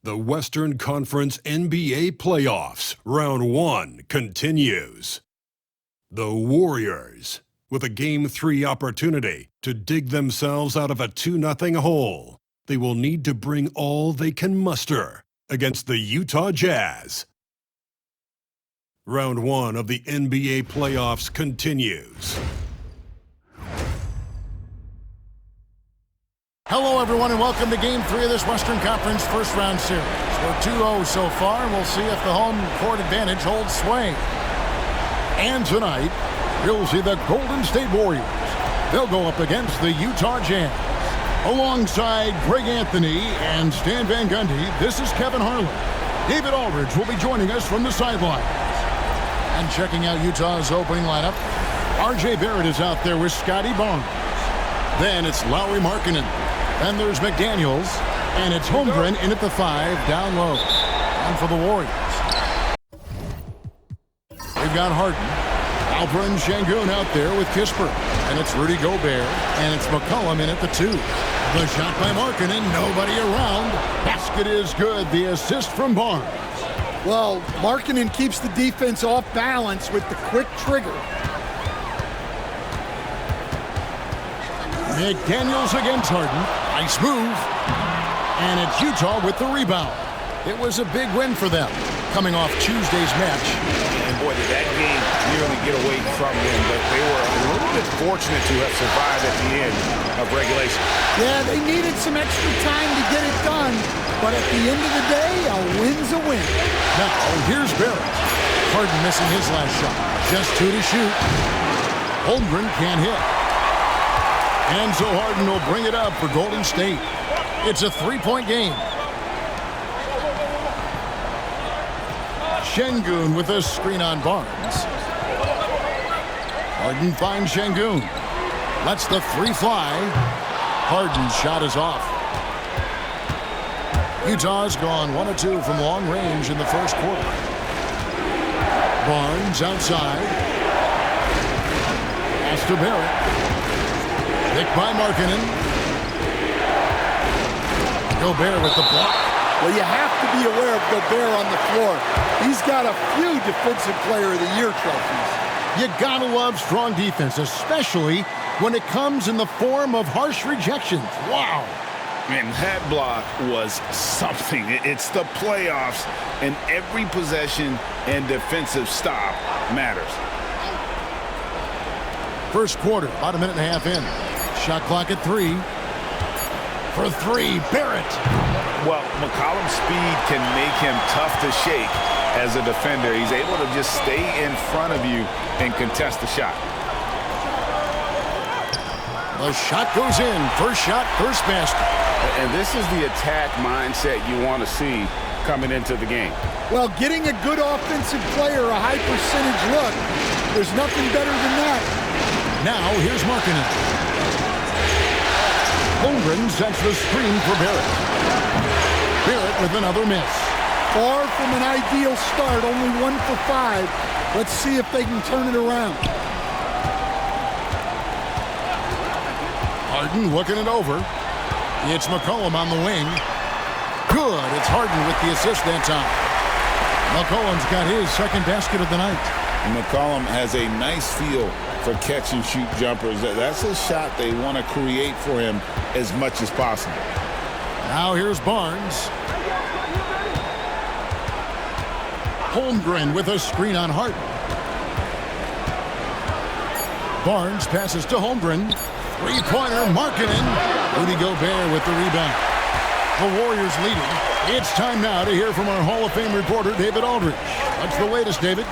The Western Conference NBA Playoffs, Round 1 continues. The Warriors, with a Game 3 opportunity to dig themselves out of a 2-0 hole. They will need to bring all they can muster against the Utah Jazz. Round 1 of the NBA Playoffs continues. Hello, everyone, and welcome to Game 3 of this Western Conference First Round Series. We're 2-0 so far, and we'll see if the home court advantage holds sway. And tonight, you'll see the Golden State Warriors. They'll go up against the Utah Jazz. Alongside Greg Anthony and Stan Van Gundy, this is Kevin Harlan. David Aldridge will be joining us from the sidelines. And checking out Utah's opening lineup, R.J. Barrett is out there with Scotty Barnes. Then it's Lauri Markkanen. Then there's McDaniels, and it's Holmgren in at the 5, down low. And for the Warriors, we've got Harden, Alperen Sengun out there with Kisper, and it's Rudy Gobert, and it's McCollum in at the 2. The shot by Markkanen, nobody around. Basket is good. The assist from Barnes. Well, Markkanen keeps the defense off balance with the quick trigger. McDaniels against Harden. Nice move. And it's Utah with the rebound. It was a big win for them, coming off Tuesday's match. And boy, did that game nearly get away from them, but they were a little bit fortunate to have survived at the end of regulation. Yeah, they needed some extra time to get it done, but at the end of the day, a win's a win. Now, here's Barrett. Harden missing his last shot. Just 2 to shoot. Holmgren can't hit. And so Harden will bring it up for Golden State. It's a 3-point game. Sengun with a screen on Barnes. Harden finds Sengun. Lets the 3 fly. Harden's shot is off. Utah's gone 1 of 2 from long range in the first quarter. Barnes outside. Pass to Barrett. Picked by Markkanen. Gobert with the block. Well, you have to be aware of Gobert on the floor. He's got a few Defensive Player of the Year trophies. You gotta love strong defense, especially when it comes in the form of harsh rejections. Wow. And that block was something. It's the playoffs, and every possession and defensive stop matters. First quarter, about a minute and a half in. Shot clock at 3. For 3, Barrett. Well, McCollum's speed can make him tough to shake as a defender. He's able to just stay in front of you and contest the shot. The shot goes in. First shot, first basket. And this is the attack mindset you want to see coming into the game. Well, getting a good offensive player a high percentage look, there's nothing better than that. Now, here's Markkanen. Holmgren sets the screen for Barrett. Barrett with another miss. Far from an ideal start, only 1 for 5. Let's see if they can turn it around. Harden looking it over. It's McCollum on the wing. Good. It's Harden with the assist that time. McCollum's got his second basket of the night. McCollum has a nice feel for catch-and-shoot jumpers. That's a shot they want to create for him as much as possible. Now here's Barnes. Holmgren with a screen on Harden. Barnes passes to Holmgren. Three-pointer, Markkanen. Rudy Gobert with the rebound. The Warriors leading. It's time now to hear from our Hall of Fame reporter, David Aldridge. What's the latest, David?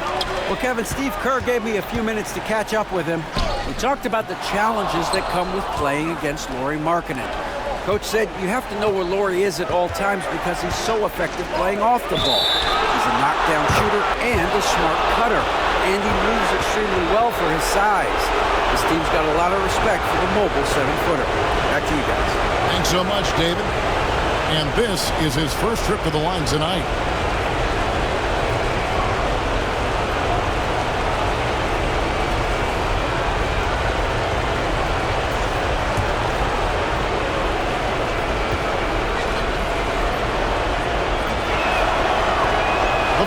Well, Kevin, Steve Kerr gave me a few minutes to catch up with him. We talked about the challenges that come with playing against Lauri Markkanen. Coach said you have to know where Lauri is at all times because he's so effective playing off the ball. He's a knockdown shooter and a smart cutter, and he moves extremely well for his size. This team's got a lot of respect for the mobile 7-footer. Back to you guys. Thanks so much, David. And this is his first trip to the line tonight.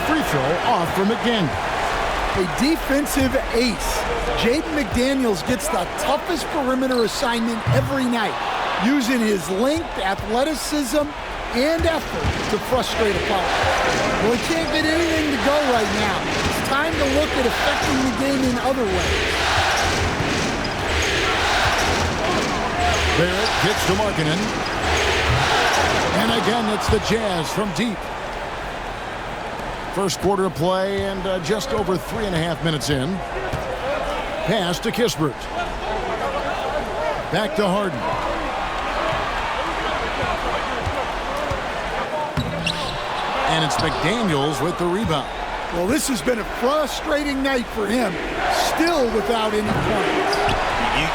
Free throw off for McDaniel. A defensive ace. Jaden McDaniels gets the toughest perimeter assignment every night, using his length, athleticism, and effort to frustrate opponents. Well, he can't get anything to go right now. It's time to look at affecting the game in other ways. Barrett kicks to Markkanen. And again, it's the Jazz from deep. First quarter of play and just over 3.5 minutes in. Pass to Kispert. Back to Harden. And it's McDaniels with the rebound. Well, this has been a frustrating night for him, still without any points.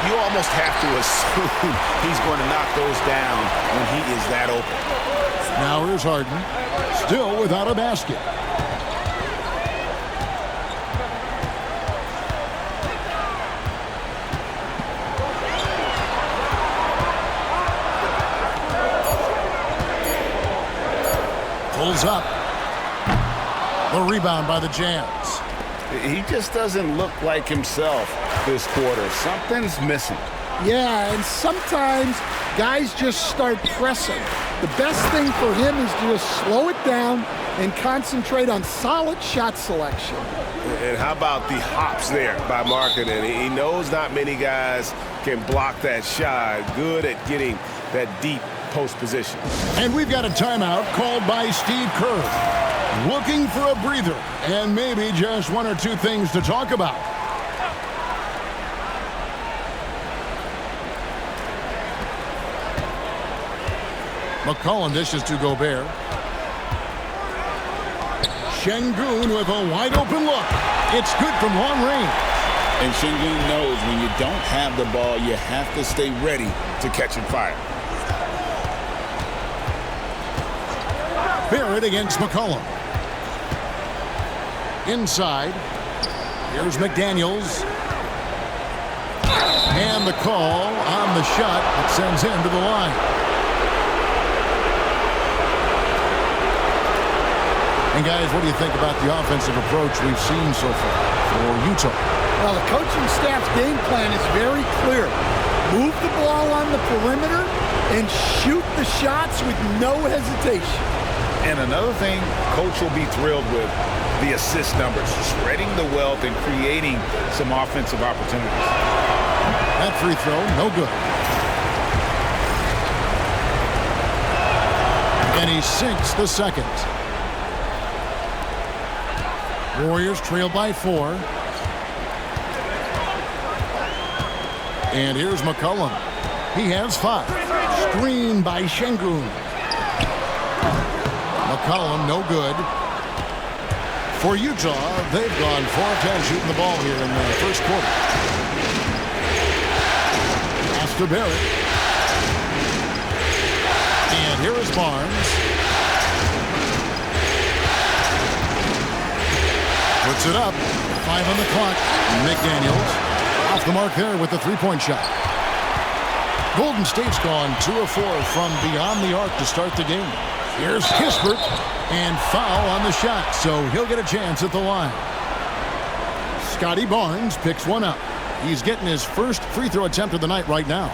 You almost have to assume he's going to knock those down when he is that open. Now here's Harden, still without a basket. Pulls up. The rebound by the Jazz. He just doesn't look like himself this quarter. Something's missing. Yeah, and sometimes guys just start pressing. The best thing for him is to just slow it down and concentrate on solid shot selection. And how about the hops there by Markkanen? He knows not many guys can block that shot. Good at getting that deep post position. And we've got a timeout called by Steve Kerr. Looking for a breather and maybe just one or two things to talk about. McCollum dishes to Gobert. Şengün with a wide open look. It's good from long range. And Şengün knows when you don't have the ball, you have to stay ready to catch and fire. Barrett against McCollum. Inside. Here's McDaniels. And the call on the shot that sends him to the line. And guys, what do you think about the offensive approach we've seen so far for Utah? Well, the coaching staff's game plan is very clear. Move the ball on the perimeter and shoot the shots with no hesitation. And another thing Coach will be thrilled with, the assist numbers, spreading the wealth and creating some offensive opportunities. That free throw, no good. And he sinks the second. Warriors trail by 4. And here's McCollum. He has 5. Screen by Şengün. McCollum, no good. For Utah, they've gone 4 of 10 shooting the ball here in the first quarter. Pass to Barrett. And here is Barnes. Puts it up. 5 on the clock. McDaniels off the mark there with the three-point shot. Golden State's gone 2 of 4 from beyond the arc to start the game. Here's Kispert, and foul on the shot, so he'll get a chance at the line. Scotty Barnes picks one up. He's getting his first free throw attempt of the night right now.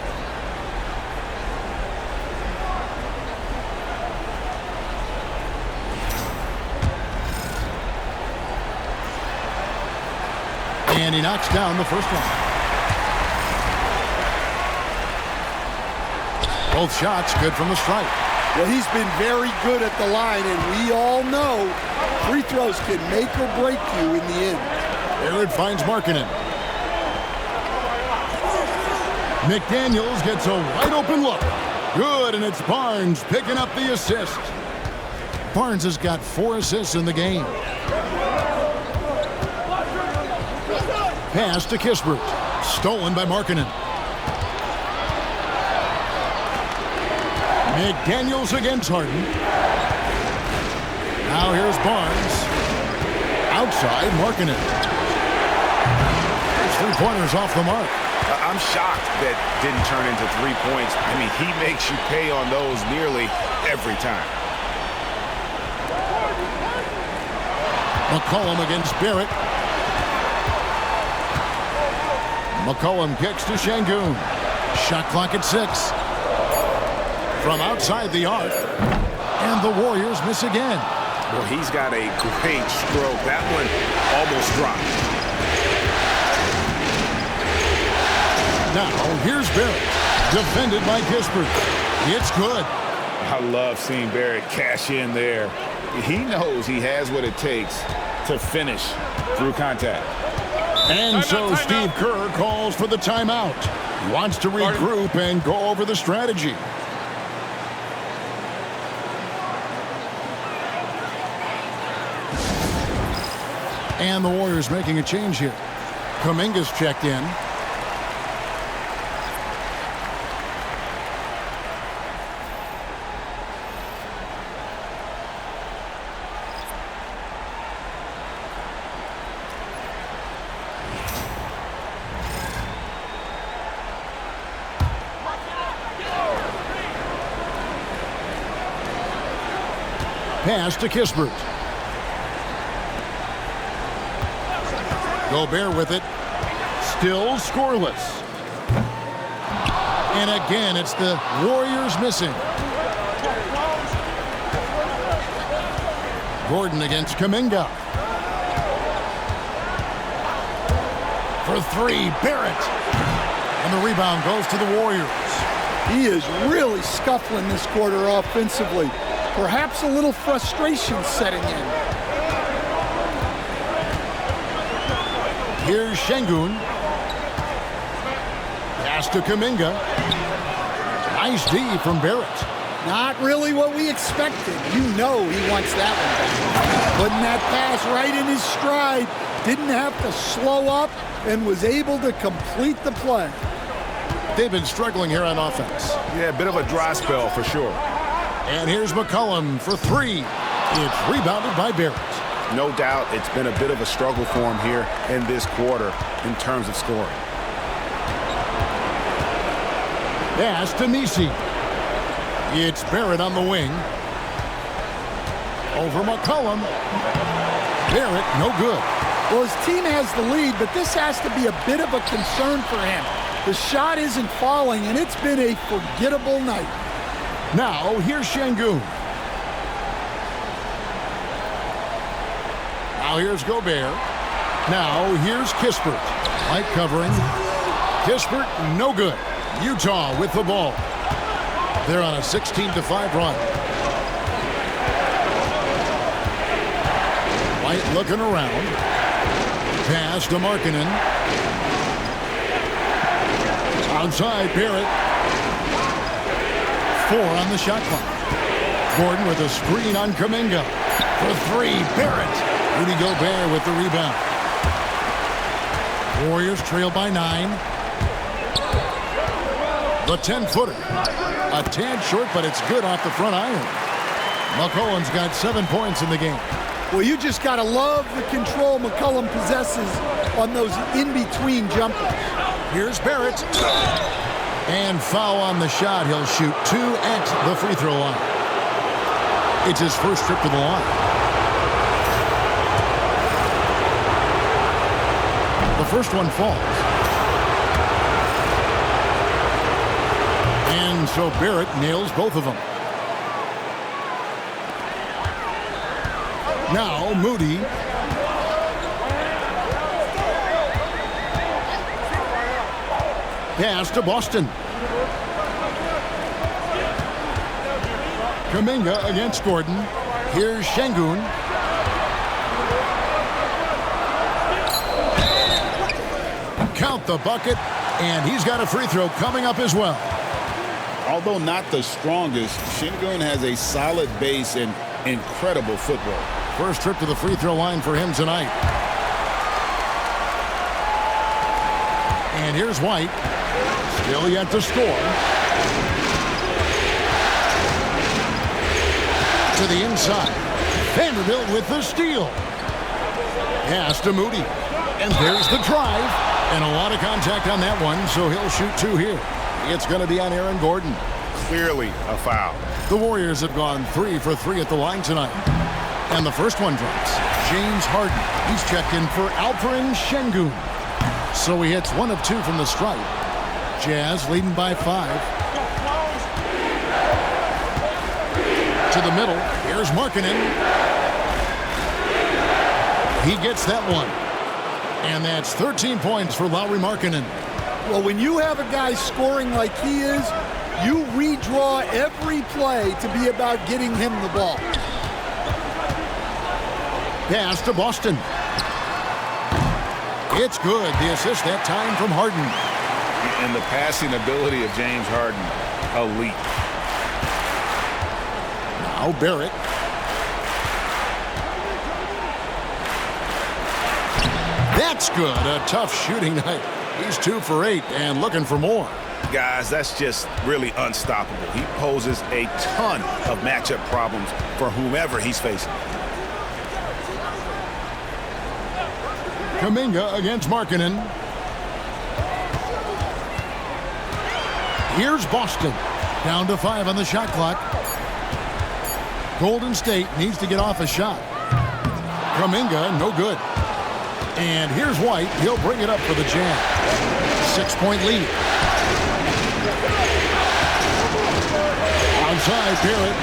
And he knocks down the first one. Both shots good from the stripe. Well, he's been very good at the line, and we all know free throws can make or break you in the end. Barrett finds Markkanen. McDaniels gets a wide open look. Good, and it's Barnes picking up the assist. Barnes has got 4 assists in the game. Pass to Kispert. Stolen by Markkanen. McDaniels against Harden. Now here's Barnes. Outside, Markkanen. His three-pointers off the mark. I'm shocked that didn't turn into 3 points. I mean, he makes you pay on those nearly every time. McCollum against Barrett. McCollum kicks to Şengün. Shot clock at 6. From outside the arc. And the Warriors miss again. Well, he's got a great stroke. That one almost dropped. Now, here's Barrett. Defended by Kispert. It's good. I love seeing Barrett cash in there. He knows he has what it takes to finish through contact. And so Steve Kerr calls for the timeout. He wants to regroup and go over the strategy. And the Warriors making a change here. Kuminga's checked in. Pass to Kispert. Gobert with it. Still scoreless. And again, it's the Warriors missing. Gordon against Kuminga. For 3, Barrett. And the rebound goes to the Warriors. He is really scuffling this quarter offensively. Perhaps a little frustration setting in. Here's Şengün. Pass to Kuminga. Nice D from Barrett. Not really what we expected. You know he wants that one back. Putting that pass right in his stride. Didn't have to slow up and was able to complete the play. They've been struggling here on offense. Yeah, a bit of a dry spell for sure. And here's McCollum for 3. It's rebounded by Barrett. No doubt it's been a bit of a struggle for him here in this quarter in terms of scoring. Pass to Nisi. It's Barrett on the wing. Over McCollum. Barrett, no good. Well, his team has the lead, but this has to be a bit of a concern for him. The shot isn't falling, and it's been a forgettable night. Now, here's Şengün. Now here's Gobert. Now here's Kispert. Light covering. Kispert, no good. Utah with the ball. They're on a 16-5 run. White looking around. Pass to Markkanen. Outside, Barrett. 4 on the shot clock. Gordon with a screen on Kuminga. For 3, Barrett. Rudy Gobert with the rebound. Warriors trail by 9. The 10-footer. A tad short, but it's good off the front iron. McCollum's got 7 points in the game. Well, you just got to love the control McCollum possesses on those in-between jumpers. Here's Barrett. And foul on the shot. He'll shoot 2 at the free throw line. It's his first trip to the line. The first one falls. And so Barrett nails both of them. Now Moody. Pass to Boston. Kuminga against Gordon. Here's Şengün. count the bucket, and he's got a free throw coming up as well. Although not the strongest, Şengün has a solid base and incredible footwork. First trip to the free throw line for him tonight. And here's White. Still yet to score. To the inside. Vanderbilt with the steal. Pass to Moody. And there's the drive. And a lot of contact on that one, so he'll shoot two here. It's going to be on Aaron Gordon. Clearly a foul. The Warriors have gone 3 for 3 at the line tonight. And the first one drops. James Harden. He's checked in for Alperen Şengün. So he hits 1 of 2 from the stripe. Jazz leading by 5. To the middle. Here's Markkanen. He gets that one. And that's 13 points for Lauri Markkanen. Well, when you have a guy scoring like he is, you redraw every play to be about getting him the ball. Pass to Boston. It's good. The assist that time from Harden. And the passing ability of James Harden, elite. Now Barrett. That's good. A tough shooting night. He's 2 for 8 and looking for more. Guys, that's just really unstoppable. He poses a ton of matchup problems for whomever he's facing. Kuminga against Markkanen. Here's Boston. Down to 5 on the shot clock. Golden State needs to get off a shot. Kuminga, no good. And here's White. He'll bring it up for the Jazz. 6-point lead. Outside, Barrett.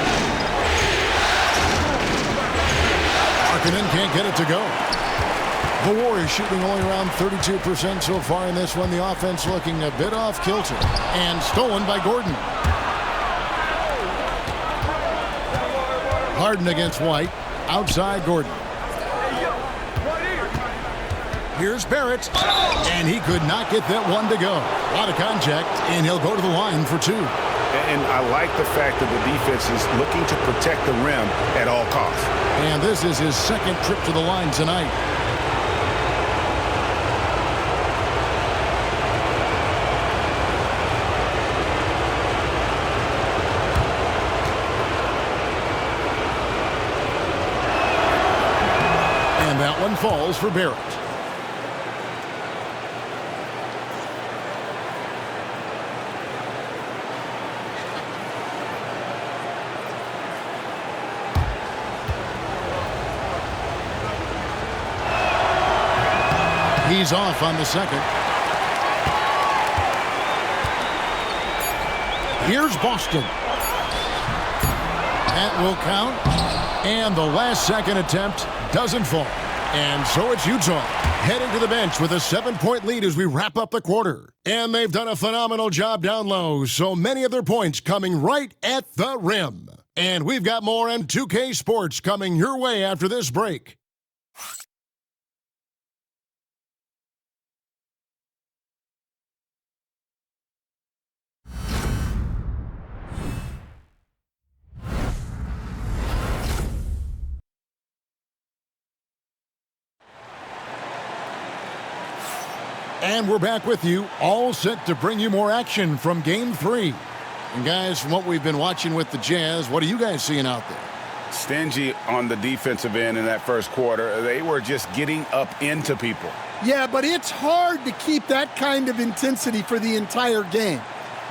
Markkanen can't get it to go. The Warriors shooting only around 32% so far in this one. The offense looking a bit off kilter. And stolen by Gordon. Harden against White. Outside Gordon. Here's Barrett. And he could not get that one to go. A lot of contact, and he'll go to the line for 2. And I like the fact that the defense is looking to protect the rim at all costs. And this is his second trip to the line tonight. And that one falls for Barrett. He's off on the second. Here's Boston. That will count. And the last second attempt doesn't fall. And so it's Utah heading to the bench with a 7-point lead as we wrap up the quarter. And they've done a phenomenal job down low. So many of their points coming right at the rim. And we've got more M2K Sports coming your way after this break. And we're back with you, all set to bring you more action from Game 3. And guys, from what we've been watching with the Jazz, what are you guys seeing out there? Stingy on the defensive end in that first quarter. They were just getting up into people. Yeah, but it's hard to keep that kind of intensity for the entire game.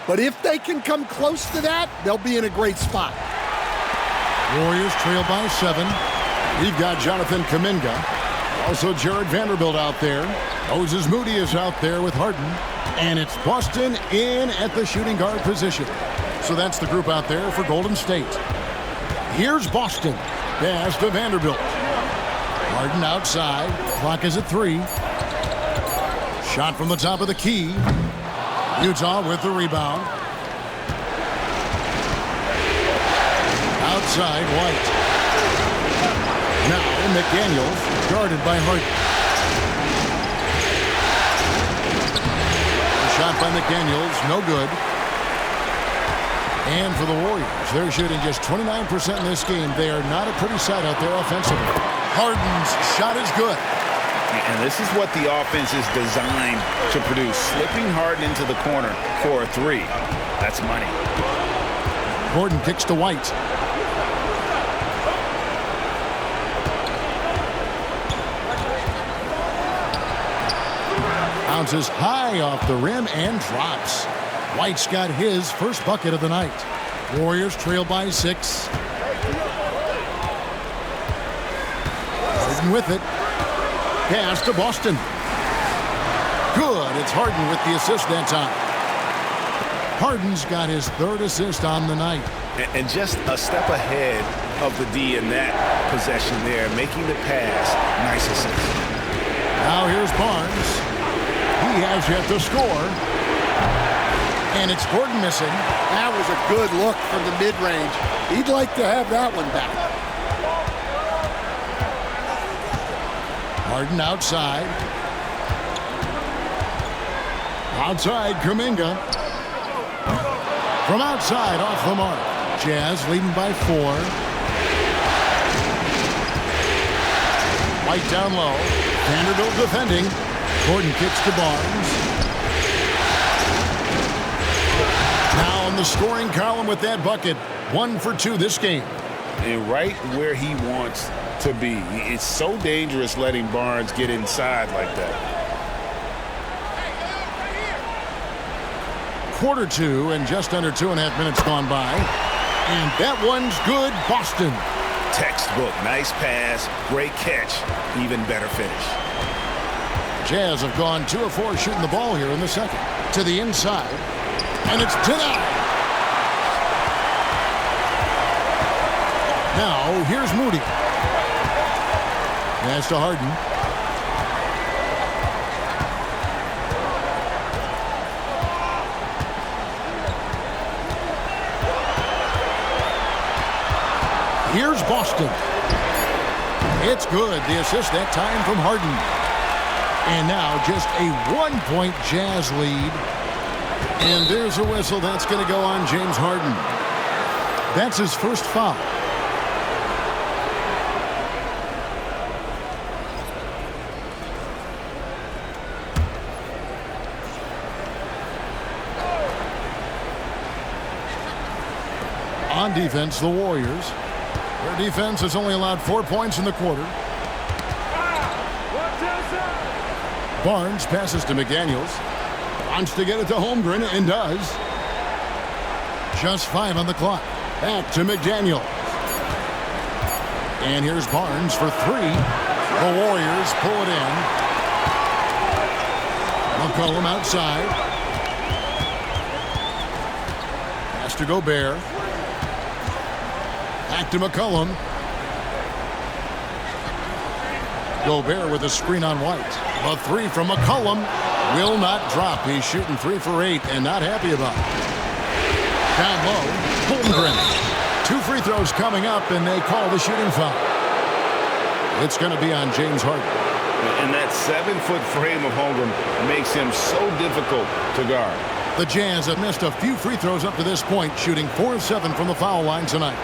But if they can come close to that, they'll be in a great spot. Warriors trail by 7. We've got Jonathan Kuminga. Also Jared Vanderbilt out there. Moses Moody is out there with Harden. And it's Boston in at the shooting guard position. So that's the group out there for Golden State. Here's Boston. Pass to Vanderbilt. Harden outside. Clock is at 3. Shot from the top of the key. Utah with the rebound. Outside, White. Now McDaniels guarded by Harden. by McDaniels. No good. And for the Warriors, they're shooting just 29% in this game. They are not a pretty sight out there offensively. Harden's shot is good. And this is what the offense is designed to produce. Slipping Harden into the corner for a three. That's money. Gordon kicks to White. Bounces high off the rim and drops. White's got his first bucket of the night. Warriors trail by 6. Harden with it. Pass to Boston. Good. It's Harden with the assist that time. Harden's got his third assist on the night. And just a step ahead of the D in that possession there, making the pass. Nice assist. Now here's Barnes. He has yet to score. And it's Gordon missing. That was a good look from the mid-range. He'd like to have that one back. Harden outside. Outside, Kuminga. From outside, off the mark. Jazz leading by 4. White down low. Vanderbilt defending. Gordon kicks to Barnes. Now in the scoring column with that bucket. 1 for 2 this game. And right where he wants to be. It's so dangerous letting Barnes get inside like that. Quarter 2 and just under 2.5 minutes gone by. And that one's good. Boston. Textbook. Nice pass. Great catch. Even better finish. Jazz have gone 2 of 4 shooting the ball here in the second. To the inside. And it's denied. Now, here's Moody. Pass to Harden. Here's Boston. It's good. The assist that time from Harden. And now just a 1-point Jazz lead. And there's a whistle. That's going to go on James Harden. That's his first foul. On defense, the Warriors. Their defense has only allowed 4 points in the quarter. Barnes passes to McDaniels. Wants to get it to Holmgren and does. Just 5 on the clock. Back to McDaniels. And here's Barnes for 3. The Warriors pull it in. McCollum outside. Pass to Gobert. Back to McCollum. Gobert with a screen on White. A 3 from McCollum will not drop. He's shooting 3 for 8 and not happy about it. Down low, Holmgren. 2 free throws coming up, and they call the shooting foul. It's going to be on James Harden. And that 7-foot frame of Holmgren makes him so difficult to guard. The Jazz have missed a few free throws up to this point, shooting 4 of 7 from the foul line tonight.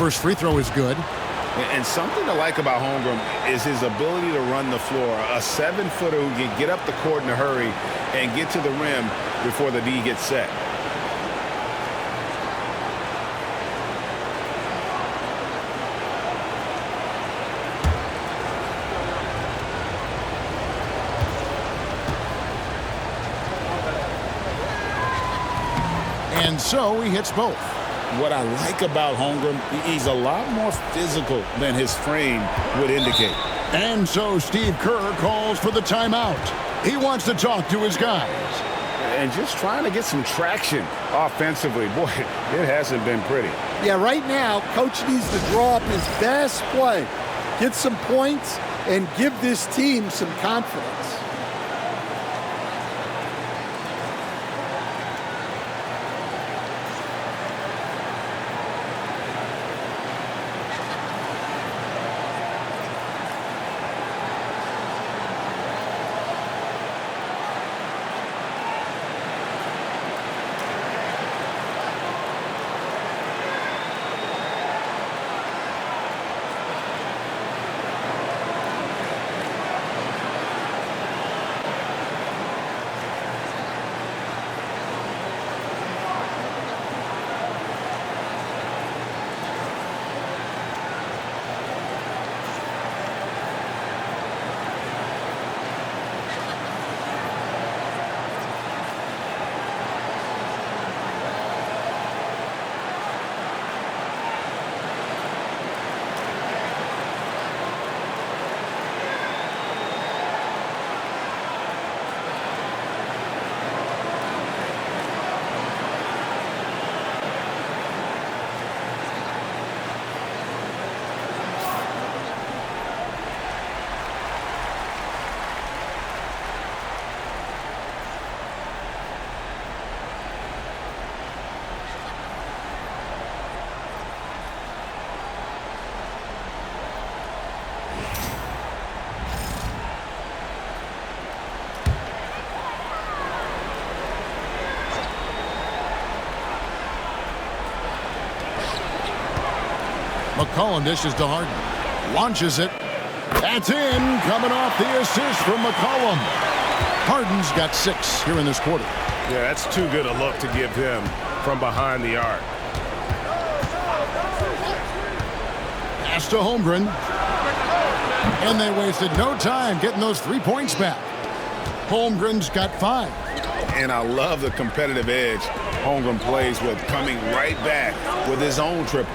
First free throw is good. And something to like about Holmgren is his ability to run the floor. A 7-footer who can get up the court in a hurry and get to the rim before the D gets set. And so he hits both. What I like about Holmgren, he's a lot more physical than his frame would indicate. And so Steve Kerr calls for the timeout. He wants to talk to his guys. And just trying to get some traction offensively. Boy, it hasn't been pretty. Yeah, right now, Coach needs to draw up his best play. Get some points, and give this team some confidence. McCollum dishes to Harden. Launches it. That's in. Coming off the assist from McCollum. Harden's got 6 here in this quarter. Yeah, that's too good a look to give him from behind the arc. Pass to Holmgren. And they wasted no time getting those 3 points back. Holmgren's got 5. And I love the competitive edge Holmgren plays with, coming right back with his own triple.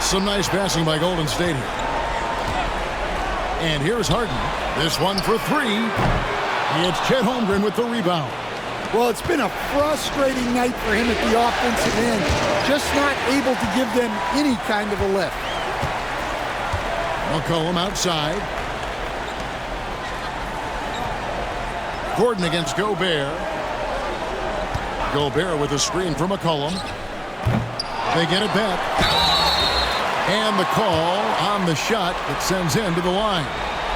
Some nice passing by Golden State here. And here's Harden. This one for 3. It's Chet Holmgren with the rebound. Well, it's been a frustrating night for him at the offensive end. Just not able to give them any kind of a lift. McCollum outside. Gordon against Gobert. Gobert with a screen for McCollum. They get it back. And the call on the shot that sends him to the line.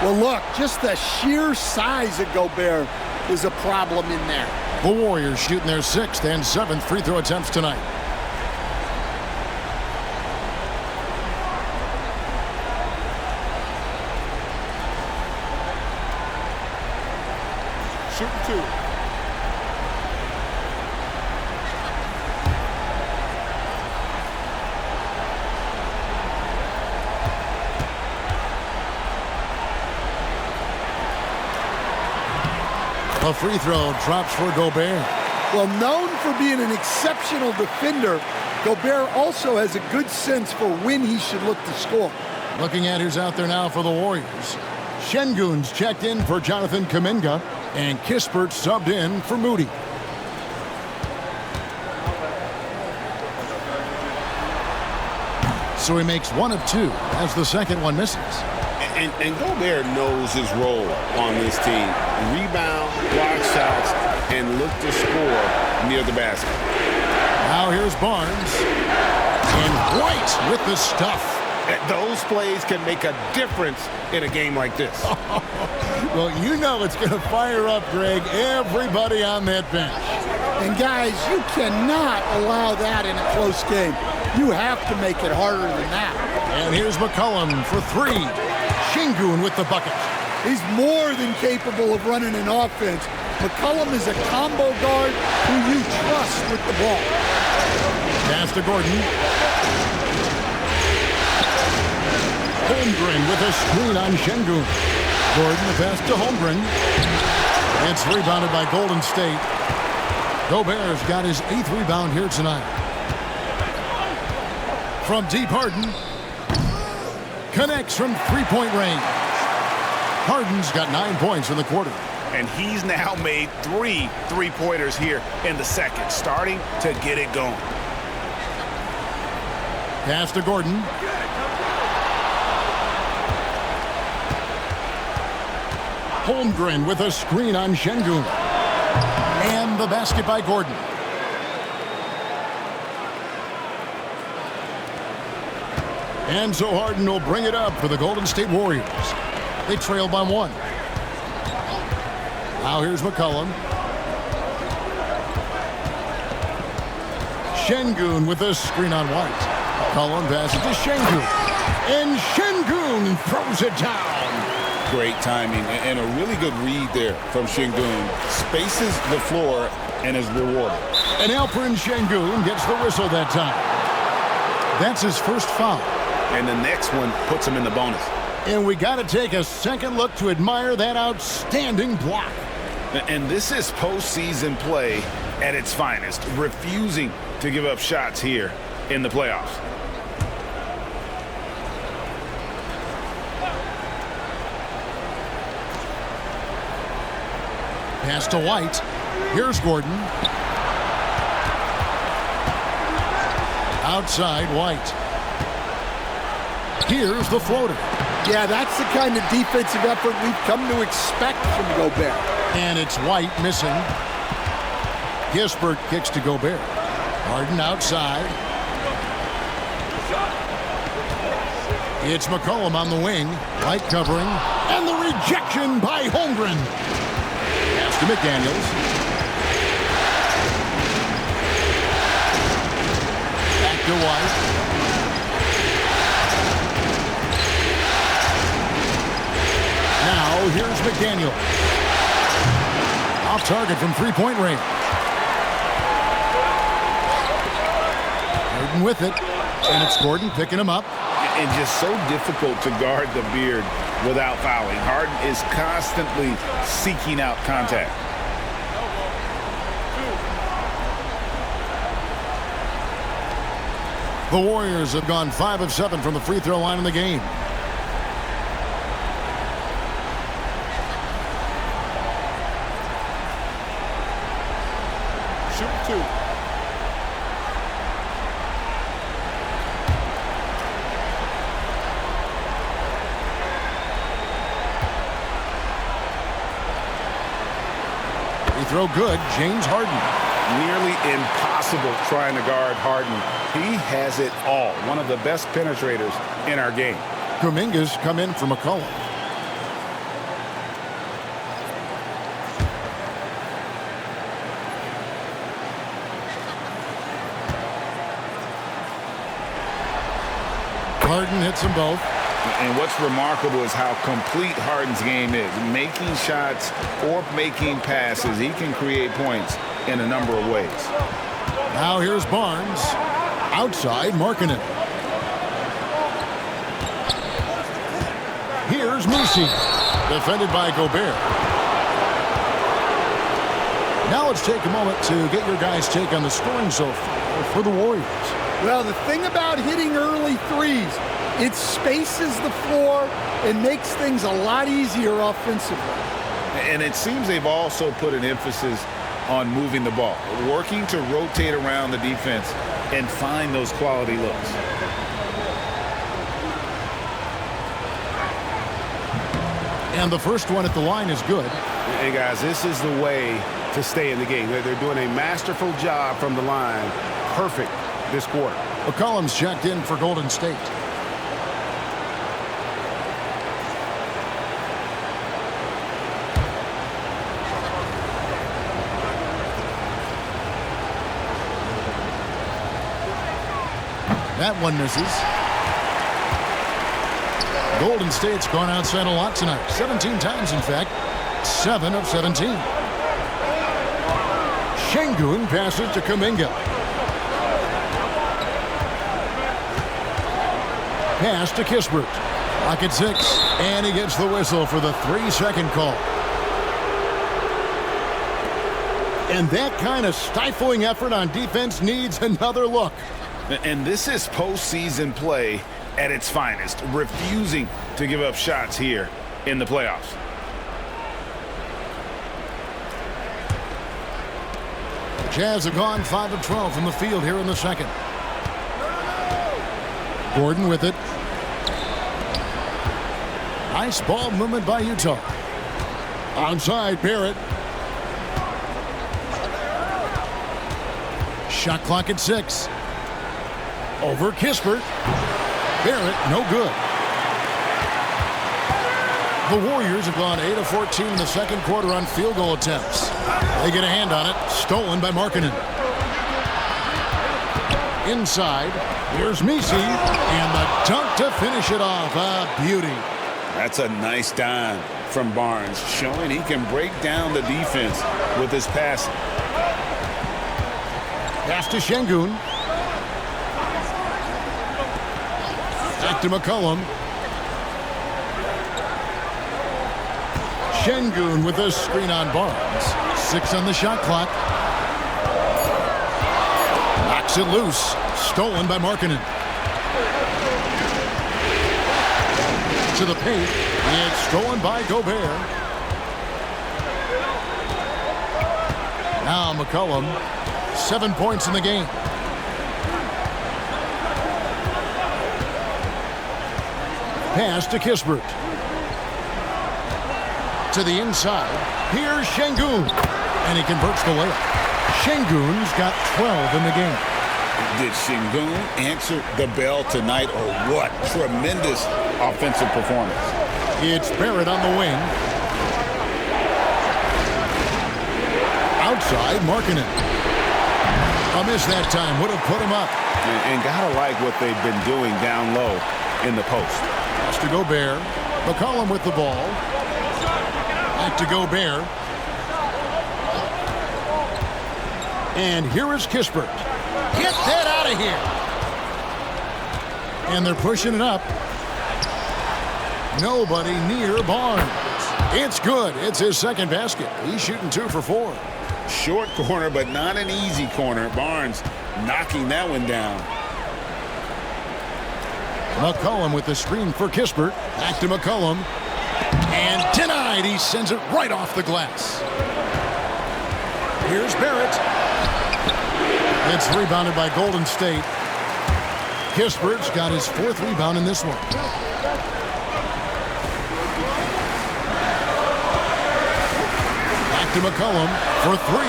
Well, look, just the sheer size of Gobert is a problem in there. The Warriors shooting their 6th and 7th free throw attempts tonight. Shooting 2. A free throw drops for Gobert. Well, known for being an exceptional defender, Gobert also has a good sense for when he should look to score. Looking at who's out there now for the Warriors. Şengün's checked in for Jonathan Kuminga, and Kispert subbed in for Moody. So he makes 1 of 2 as the second one misses. And Gobert knows his role on this team. Rebound, block shots, and look to score near the basket. Now here's Barnes. And White with the stuff. Those plays can make a difference in a game like this. Well, you know it's going to fire up, Greg, everybody on that bench. And guys, you cannot allow that in a close game. You have to make it harder than that. And here's McCollum for 3. Şengün with the bucket. He's more than capable of running an offense. McCollum is a combo guard who you trust with the ball. Pass to Gordon. Holmgren with a screen on Şengün. Gordon, the pass to Holmgren. It's rebounded by Golden State. Gobert's got his 8th rebound here tonight. From deep, Harden. Connects from 3-point range. Harden's got 9 points in the quarter. And he's now made 3 3-pointers here in the second, starting to get it going. Pass to Gordon. Holmgren with a screen on Şengün. And the basket by Gordon. And so Harden will bring it up for the Golden State Warriors. They trail by 1. Now here's McCollum. Şengün with a screen on White. McCollum passes to Şengün. And Şengün throws it down. Great timing and a really good read there from Şengün. Spaces the floor and is rewarded. And Alperen Şengün gets the whistle that time. That's his first foul. And the next one puts him in the bonus. And we got to take a second look to admire that outstanding block. And this is postseason play at its finest, refusing to give up shots here in the playoffs. Pass to White. Here's Gordon. Outside White. Here's the floater. Yeah, that's the kind of defensive effort we've come to expect from Gobert. And it's White missing. Kispert kicks to Gobert. Harden outside. It's McCollum on the wing. White covering. And the rejection by Holmgren. Pass to McDaniels. Back to White. Now here's McDaniel. Off target from three-point range. Harden with it. And it's Gordon picking him up. And just so difficult to guard the beard without fouling. Harden is constantly seeking out contact. The Warriors have gone 5 of 7 from the free throw line in the game. Shoot 2. Free throw good. James Harden. Nearly impossible trying to guard Harden. He has it all. One of the best penetrators in our game. Kuminga's come in for McCollum. Harden hits them both. And what's remarkable is how complete Harden's game is. Making shots or making passes, he can create points in a number of ways. Now here's Barnes. Outside, marking it. Here's Musi. Defended by Gobert. Now let's take a moment to get your guys' take on the scoring so far for the Warriors. Well, the thing about hitting early threes, it spaces the floor and makes things a lot easier offensively. And it seems they've also put an emphasis on moving the ball, working to rotate around the defense and find those quality looks. And the first one at the line is good. Hey, guys, this is the way to stay in the game. They're doing a masterful job from the line. Perfect this quarter. McCollum's checked in for Golden State. That one misses. Golden State's gone outside a lot tonight. 17 times, in fact. 7 of 17. Şengün passes to Kuminga. Pass to Kispert. Lock at 6. And he gets the whistle for the 3-second call. And that kind of stifling effort on defense needs another look. And this is postseason play at its finest, refusing to give up shots here in the playoffs. Jazz have gone 5 of 12 from the field here in the second. Gordon with it. Nice ball movement by Utah. Onside, Barrett. Shot clock at 6. Over Kispert. Barrett, no good. The Warriors have gone 8 of 14 in the second quarter on field goal attempts. They get a hand on it. Stolen by Markkanen. Inside. Here's Misi. And the dunk to finish it off. A beauty. That's a nice dime from Barnes, showing he can break down the defense with his passing. Pass to Şengün. Back to McCollum. Şengün with a screen on Barnes. 6 on the shot clock. Knocks it loose. Stolen by Markkanen. To the paint. It's stolen by Gobert. Now McCollum. 7 points in the game. Pass to Kispert. To the inside. Here's Şengün. And he converts the layup. Şengün's got 12 in the game. Did Şengün answer the bell tonight, or what? Tremendous offensive performance. It's Barrett on the wing. Outside, Markkanen. A miss that time. Would have put him up. And gotta like what they've been doing down low in the post. Pass to Gobert. McCollum with the ball. Back to Gobert. And here is Kispert. Get that out of here. And they're pushing it up. Nobody near Barnes. It's good. It's his second basket. He's shooting 2 for 4. Short corner, but not an easy corner. Barnes knocking that one down. McCollum with the screen for Kispert. Back to McCollum. And denied. He sends it right off the glass. Here's Barrett. It's rebounded by Golden State. Kispert's got his 4th rebound in this one. Back to McCollum for 3.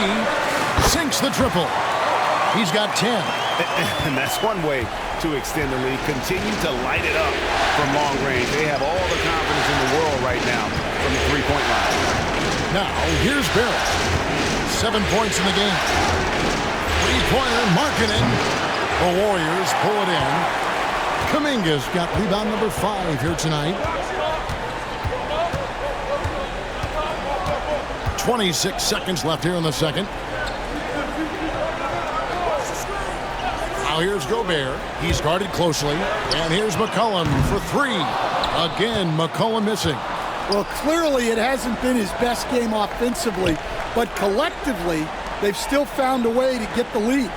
Sinks the triple. He's got 10. And that's one way to extend the lead. Continue to light it up from long range. They have all the confidence in the world right now from the three-point line. Now, here's Barrett. 7 points in the game. Three-pointer, Markkanen. The Warriors pull it in. Kuminga's got rebound number 5 here tonight. 26 seconds left here in the second. Now here's Gobert. He's guarded closely. And here's McCollum for 3. Again, McCollum missing. Well, clearly it hasn't been his best game offensively, but collectively, they've still found a way to get the lead.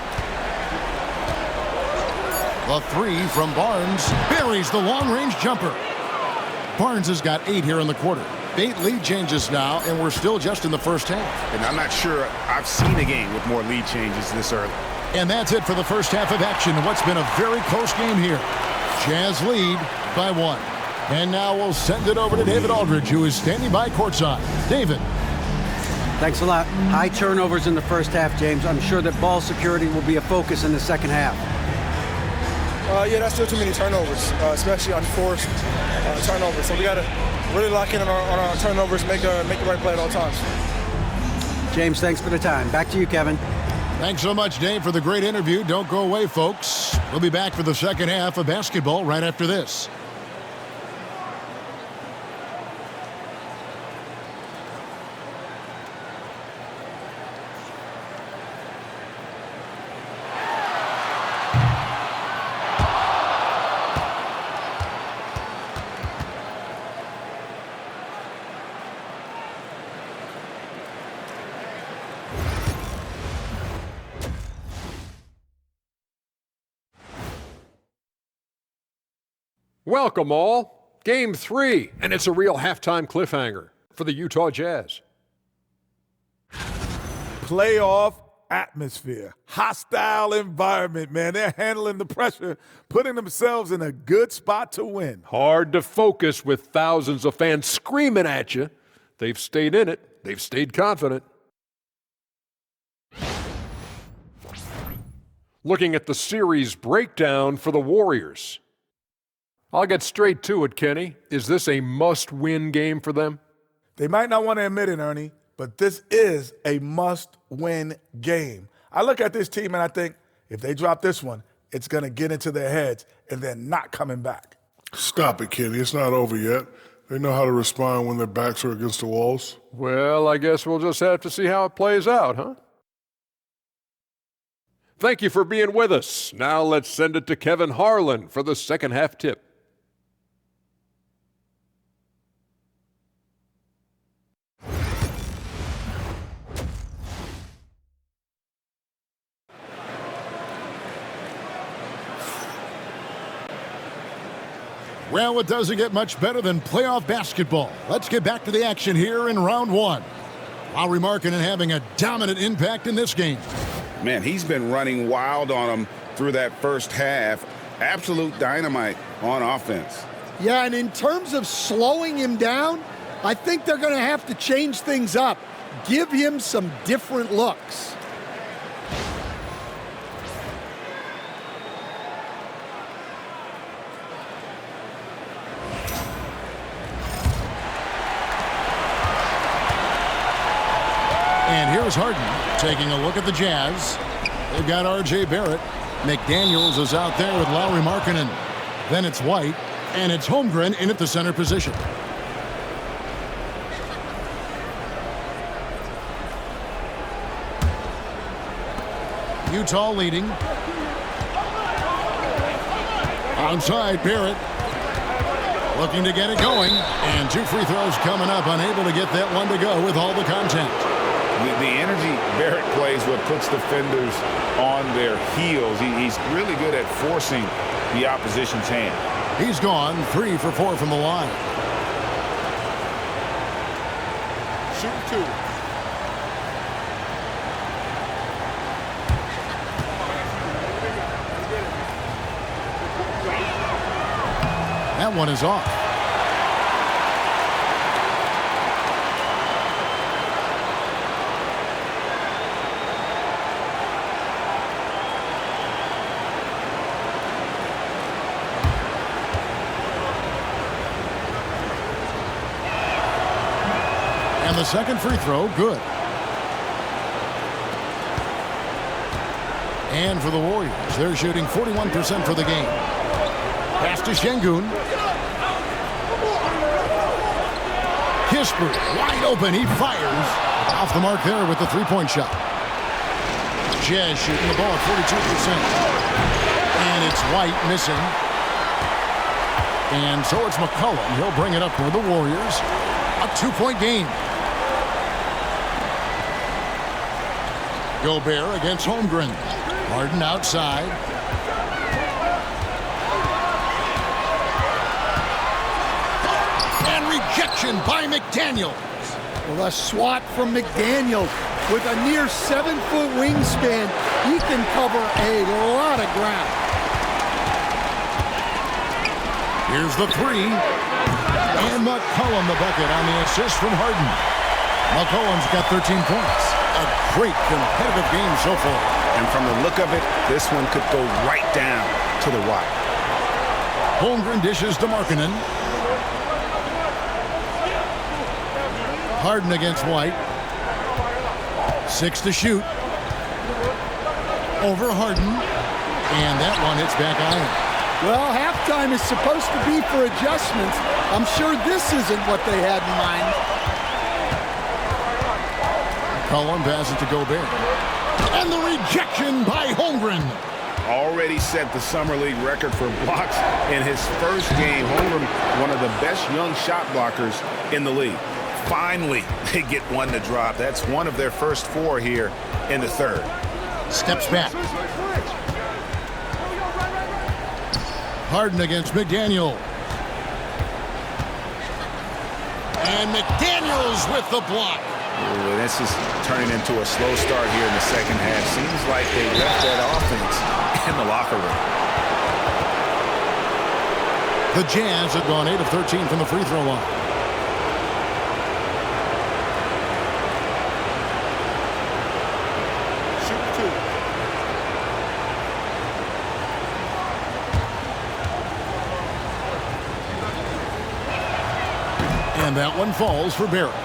The 3 from Barnes buries the long-range jumper. Barnes has got 8 here in the quarter. 8 lead changes now, and we're still just in the first half. And I'm not sure I've seen a game with more lead changes this early. And that's it for the first half of action in what's been a very close game here. Jazz lead by 1. And now we'll send it over to David Aldridge, who is standing by courtside. David. Thanks a lot. High turnovers in the first half, James. I'm sure that ball security will be a focus in the second half. Yeah, that's still too many turnovers, especially on forced turnovers. So we got to really lock in on our turnovers, make the right play at all times. James, thanks for the time. Back to you, Kevin. Thanks so much, Dave, for the great interview. Don't go away, folks. We'll be back for the second half of basketball right after this. Welcome all. Game 3, and it's a real halftime cliffhanger for the Utah Jazz. Playoff atmosphere, hostile environment, man. They're handling the pressure, putting themselves in a good spot to win. Hard to focus with thousands of fans screaming at you. They've stayed in it. They've stayed confident. Looking at the series breakdown for the Warriors. I'll get straight to it, Kenny. Is this a must-win game for them? They might not want to admit it, Ernie, but this is a must-win game. I look at this team and I think if they drop this one, it's going to get into their heads and they're not coming back. Stop it, Kenny. It's not over yet. They know how to respond when their backs are against the walls. Well, I guess we'll just have to see how it plays out, huh? Thank you for being with us. Now let's send it to Kevin Harlan for the second half tip. Well, it doesn't get much better than playoff basketball. Let's get back to the action here in round one. Lauri Markkanen having a dominant impact in this game. Man, he's been running wild on them through that first half. Absolute dynamite on offense. Yeah, and in terms of slowing him down, I think they're going to have to change things up. Give him some different looks. And here's Harden taking a look at the Jazz. They've got R.J. Barrett. McDaniels is out there with Lauri Markkanen. Then it's White, and it's Holmgren in at the center position. Utah leading. Onside, Barrett. Looking to get it going. And 2 free throws coming up. Unable to get that one to go with all the contact. The energy Barrett plays what puts defenders on their heels. He's really good at forcing the opposition's hand. He's gone 3 for 4 from the line. Shoot 2. That one is off. And the second free throw, good. And for the Warriors, they're shooting 41% for the game. Pass to Şengün. Kispert, wide open, he fires. Off the mark there with the three-point shot. Jazz shooting the ball at 42%. And it's White missing. And so it's McCollum. He'll bring it up for the Warriors. A 2-point game. Gobert against Holmgren. Harden outside. And rejection by McDaniels. Well, a swat from McDaniels with a near 7-foot wingspan. He can cover a lot of ground. Here's the three. And McCollum the bucket on the assist from Harden. McCollum's got 13 points. A great competitive game so far. And from the look of it, this one could go right down to the wire. Holmgren dishes to Markkanen. Harden against White. 6 to shoot. Over Harden. And that one hits back iron. Well, halftime is supposed to be for adjustments. I'm sure this isn't what they had in mind. Cullen passes to Gobert. And the rejection by Holmgren. Already set the Summer League record for blocks in his first game. Holmgren, one of the best young shot blockers in the league. Finally, they get one to drop. That's one of their first 4 here in the third. Steps back. Harden against McDaniel. And McDaniels with the block. Ooh, this is turning into a slow start here in the second half. Seems like they left that offense in the locker room. The Jazz have gone 8 of 13 from the free throw line. And that one falls for Barrett.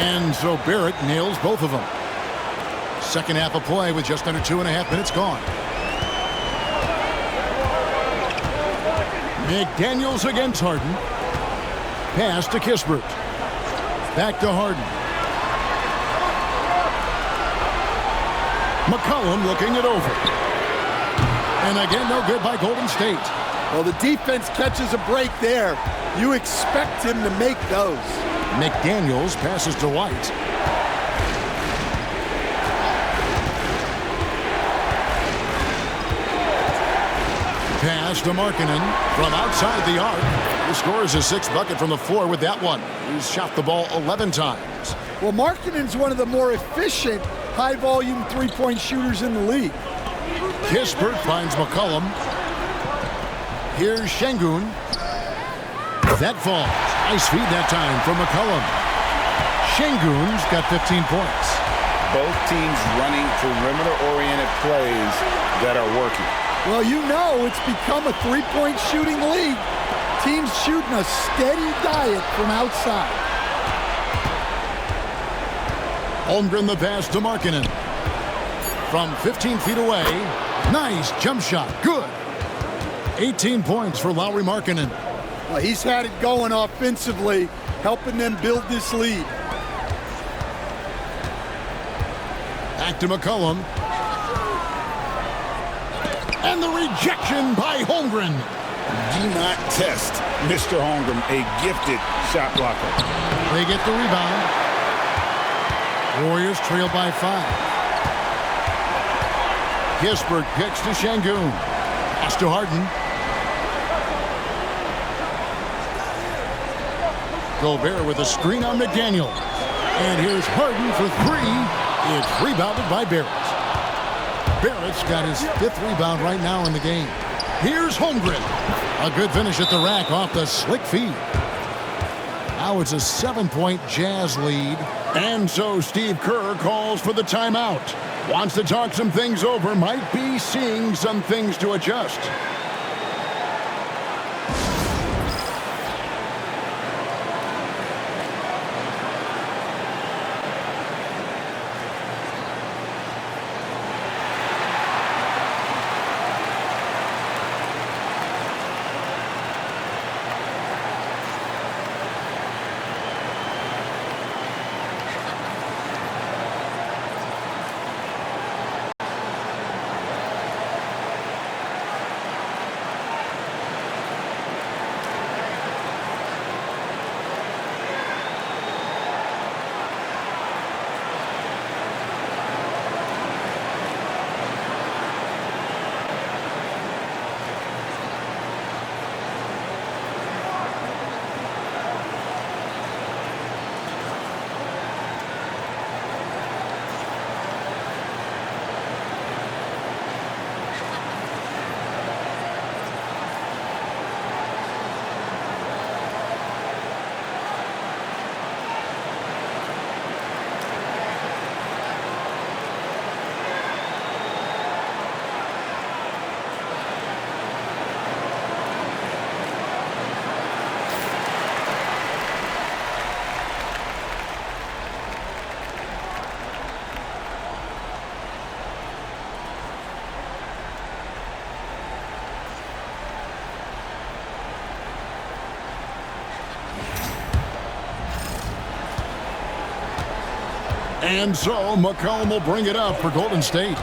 And so Barrett nails both of them. Second half of play with just under 2.5 minutes gone. McDaniels against Harden. Pass to Kispert. Back to Harden. McCollum looking it over. And again, no good by Golden State. Well, the defense catches a break there. You expect him to make those. McDaniels passes to White. Pass to Markkanen from outside the arc. He scores his 6th bucket from the floor with that one. He's shot the ball 11 times. Well, Markkanen's one of the more efficient, high-volume three-point shooters in the league. Kispert finds McCollum. Here's Şengün. That falls. Nice feed that time from McCollum. Şengün's got 15 points. Both teams running perimeter-oriented plays that are working. Well, you know it's become a three-point shooting league. Teams shooting a steady diet from outside. Holmgren the pass to Markkanen. From 15 feet away. Nice jump shot. Good. 18 points for Lauri Markkanen. Well, he's had it going offensively, helping them build this lead. Back to McCollum. And the rejection by Holmgren. Do not test Mr. Holmgren, a gifted shot blocker. They get the rebound. Warriors trail by 5. Kispert kicks to Şengün. Pass to Harden. Gobert with a screen on McDaniel. And here's Harden for 3. It's rebounded by Barrett. Barrett's got his 5th rebound right now in the game. Here's Holmgren. A good finish at the rack off the slick feed. Now it's a 7-point Jazz lead. And so Steve Kerr calls for the timeout. Wants to talk some things over. Might be seeing some things to adjust. And so McCollum will bring it up for Golden State.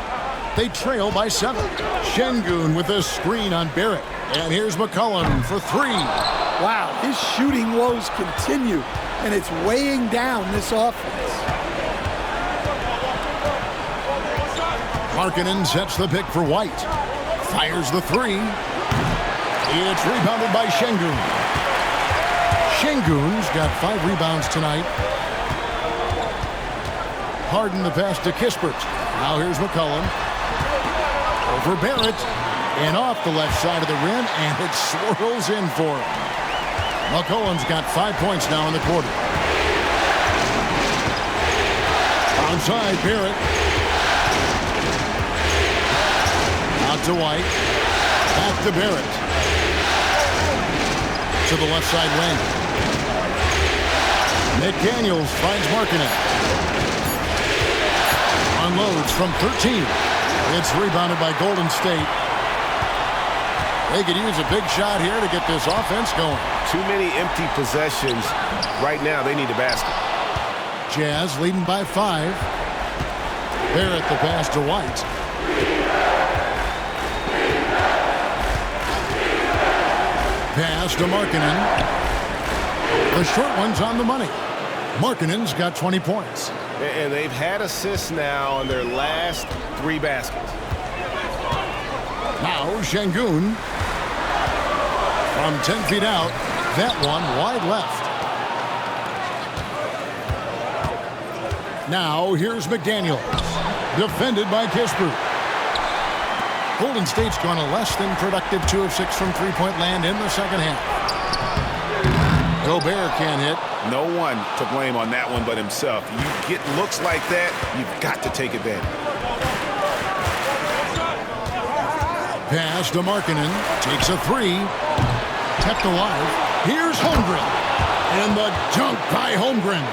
They trail by 7. Şengün with a screen on Barrett. And here's McCollum for 3. Wow, his shooting woes continue, and it's weighing down this offense. Markkanen sets the pick for White. Fires the 3. It's rebounded by Şengün. Şengün's got 5 rebounds tonight. Harden the pass to Kispert. Now here's McCollum. Over Barrett. And off the left side of the rim, and it swirls in for him. McCollum's got 5 points now in the quarter. Onside, Barrett. Out to White. Back to Barrett. To the left side wing. McDaniels finds Markkanen. Unloads from 13. It's rebounded by Golden State. They could use a big shot here to get this offense going. Too many empty possessions. Right now, they need a basket. Jazz leading by 5. Barrett the pass to White. Pass to Markkanen. The short one's on the money. Markkanen's got 20 points. And they've had assists now on their last 3 baskets. Now Şengün. From 10 feet out, that one wide left. Now here's McDaniel. Defended by Kispert. Golden State's gone a less than productive 2 of 6 from three-point land in the second half. Gobert can't hit. No one to blame on that one but himself. You get looks like that, you've got to take advantage. Pass to Markkanen. Takes a 3. Kept alive. Here's Holmgren. And the dunk by Holmgren.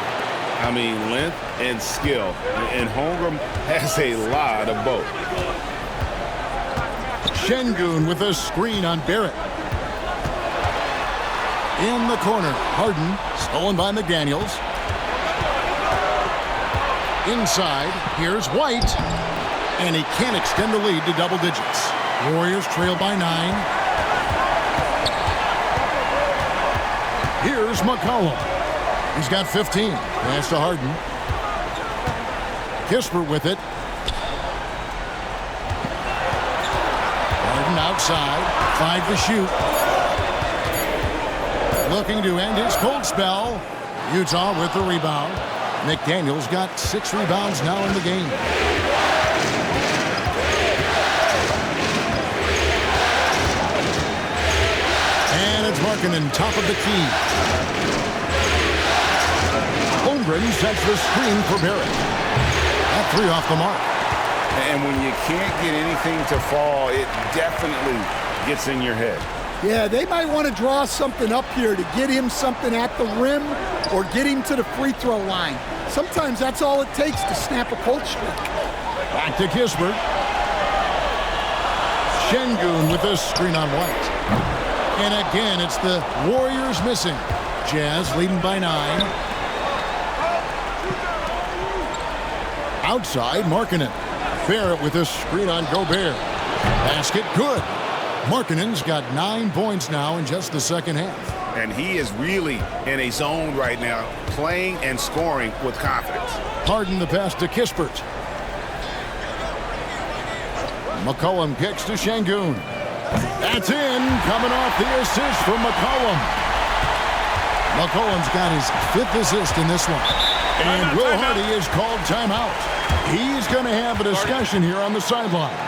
I mean, length and skill. And Holmgren has a lot of both. Şengün with a screen on Barrett. In the corner, Harden, stolen by McDaniels. Inside, here's White. And he can't extend the lead to double digits. Warriors trail by 9. Here's McCollum. He's got 15. Pass to Harden. Kispert with it. Harden outside. 5 to shoot. Looking to end his cold spell. Utah with the rebound. McDaniels got 6 rebounds now in the game. And it's Markkanen, top of the key. Holmgren sets the screen for Barrett. That 3 off the mark. And when you can't get anything to fall, it definitely gets in your head. Yeah, they might want to draw something up here to get him something at the rim or get him to the free throw line. Sometimes that's all it takes to snap a cold streak. Back to Kispert. Şengün with a screen on White. And again, it's the Warriors missing. Jazz leading by 9. Outside, Markkanen. Barrett with a screen on Gobert. Basket good. Markkanen's got 9 points now in just the second half. And he is really in a zone right now, playing and scoring with confidence. Harden the pass to Kispert. McCollum kicks to Şengün. That's in, coming off the assist from McCollum. McCollum's got his 5th assist in this one. And Will Hardy is called timeout. He's going to have a discussion here on the sideline.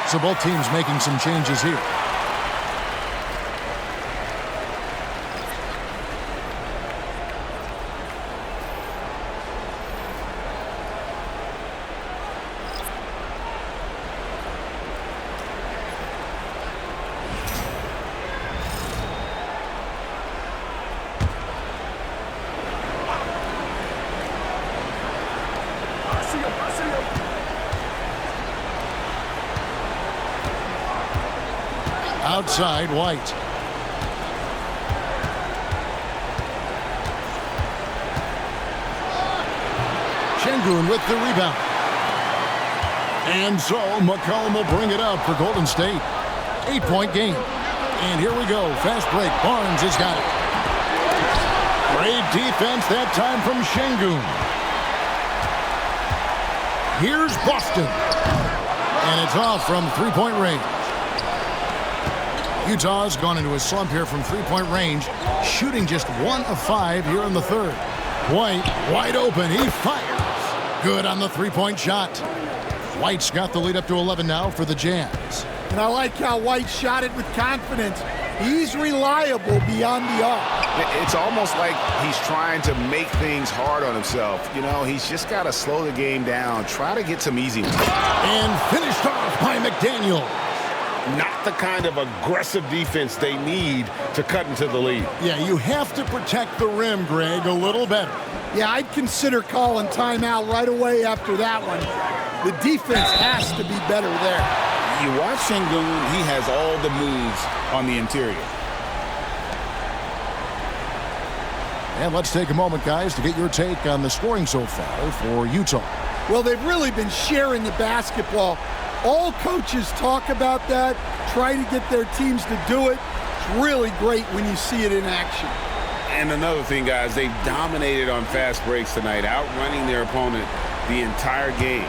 So both teams making some changes here. Outside, White. Şengün with the rebound. And so McCollum will bring it up for Golden State. 8-point game. And here we go. Fast break. Barnes has got it. Great defense that time from Şengün. Here's Boston. And it's off from three-point range. Utah's gone into a slump here from three-point range, shooting just 1 of 5 here in the third. White, wide open, he fires. Good on the three-point shot. White's got the lead up to 11 now for the Jazz. And I like how White shot it with confidence. He's reliable beyond the arc. It's almost like he's trying to make things hard on himself. You know, he's just got to slow the game down, try to get some easy ones. And finished off by McDaniel. Not the kind of aggressive defense they need to cut into the lead. Yeah, you have to protect the rim, Greg, a little better. Yeah, I'd consider calling timeout right away after that one. The defense has to be better there. You watch Şengün, he has all the moves on the interior. And let's take a moment, guys, to get your take on the scoring so far for Utah. Well, they've really been sharing the basketball. All coaches talk about that, try to get their teams to do it. It's really great when you see it in action. And another thing, guys, they've dominated on fast breaks tonight, outrunning their opponent the entire game.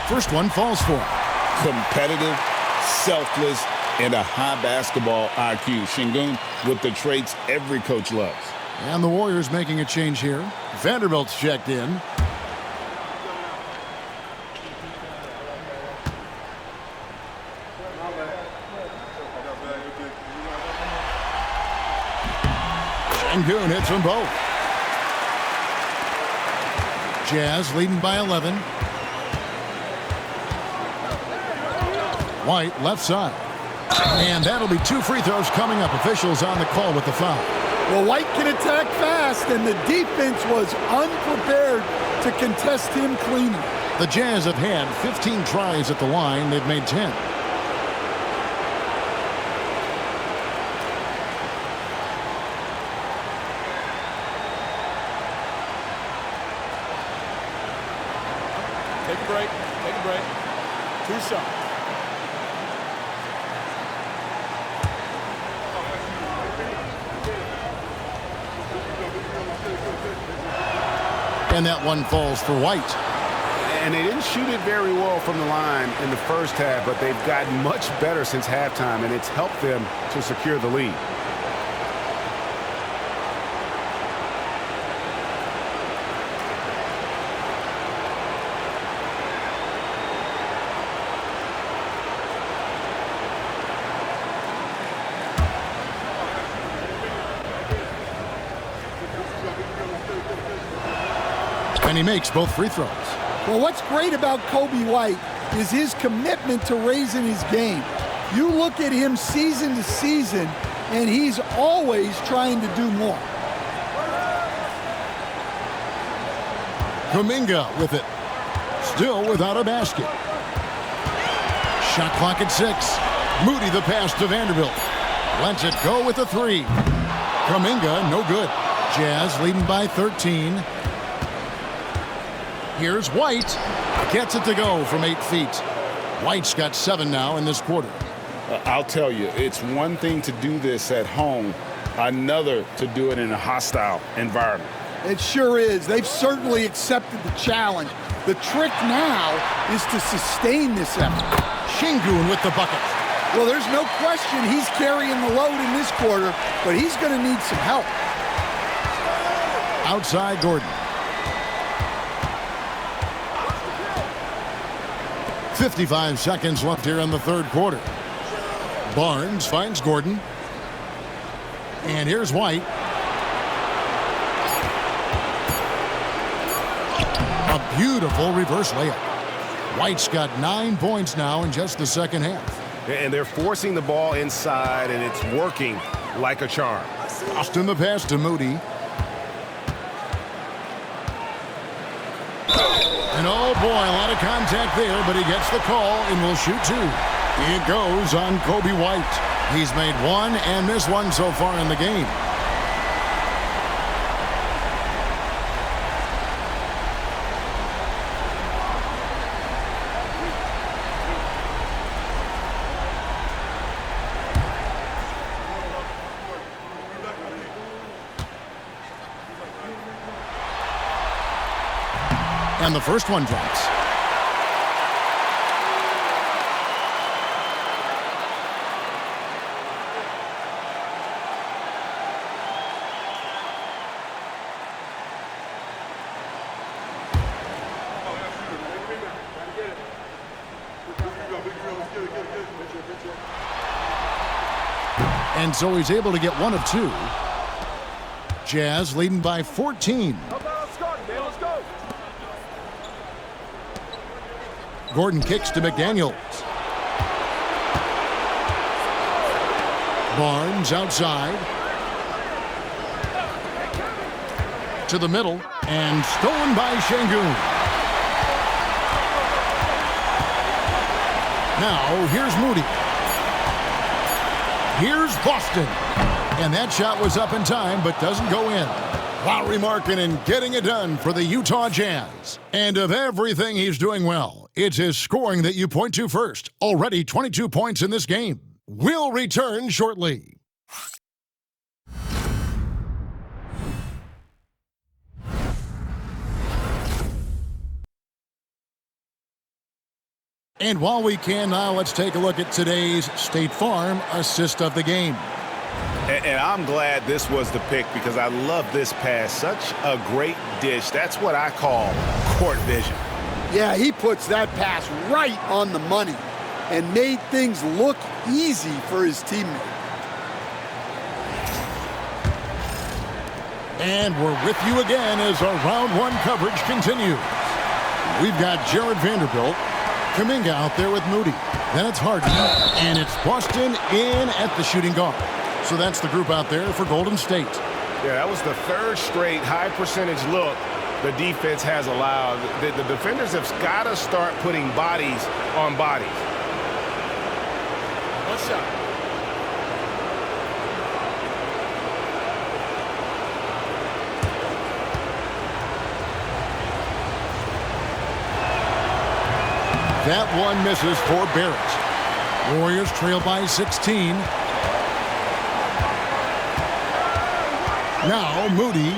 First one falls for him. Competitive, selfless, and a high basketball IQ. Şengün with the traits every coach loves. And the Warriors making a change here. Vanderbilt's checked in. Şengün hits them both. Jazz leading by 11. White left side. And that'll be 2 free throws coming up. Officials on the call with the foul. Well, White can attack fast, and the defense was unprepared to contest him cleanly. The Jazz have had 15 tries at the line. They've made 10. Take a break. Take a break. 2 shots. And that one falls for White. And they didn't shoot it very well from the line in the first half, but they've gotten much better since halftime, and it's helped them to secure the lead. And he makes both free throws. Well, what's great about Kobe White is his commitment to raising his game. You look at him season to season, and he's always trying to do more. Kuminga with it. Still without a basket. Shot clock at 6. Moody the pass to Vanderbilt. Lets it go with a 3. Kuminga, no good. Jazz leading by 13. Here's White. Gets it to go from 8 feet. White's got 7 now in this quarter. I'll tell you, it's one thing to do this at home, another to do it in a hostile environment. It sure is. They've certainly accepted the challenge. The trick now is to sustain this effort. Şengün with the bucket. Well, there's no question he's carrying the load in this quarter, but he's going to need some help. Outside Gordon. 55 seconds left here in the third quarter. Barnes finds Gordon. And here's White. A beautiful reverse layup. White's got 9 points now in just the second half. And they're forcing the ball inside, and it's working like a charm. Austin the pass to Moody. And oh boy, a lot of contact there, but he gets the call and will shoot 2. It goes on Kobe White. He's made 1 and missed 1 so far in the game. And the first one drops. And so he's able to get 1 of 2. Jazz leading by 14. Gordon kicks to McDaniels. Barnes outside. To the middle. And stolen by Şengün. Now, here's Moody. Here's Boston. And that shot was up in time, but doesn't go in. Lauri Markkanen getting it done for the Utah Jazz. And of everything he's doing well, it's his scoring that you point to first. Already 22 points in this game. We'll return shortly. And while we can now, let's take a look at today's State Farm assist of the game. And I'm glad this was the pick because I love this pass. Such a great dish. That's what I call court vision. Yeah, he puts that pass right on the money and made things look easy for his teammate. And we're with you again as our round 1 coverage continues. We've got Jared Vanderbilt, Kuminga out there with Moody. Then it's Harden, and it's Boston in at the shooting guard. So that's the group out there for Golden State. Yeah, that was the 3rd straight high percentage look the defense has allowed. The defenders have got to start putting bodies on bodies. What's up? That one misses for Barrett. Warriors trail by 16. Now Moody.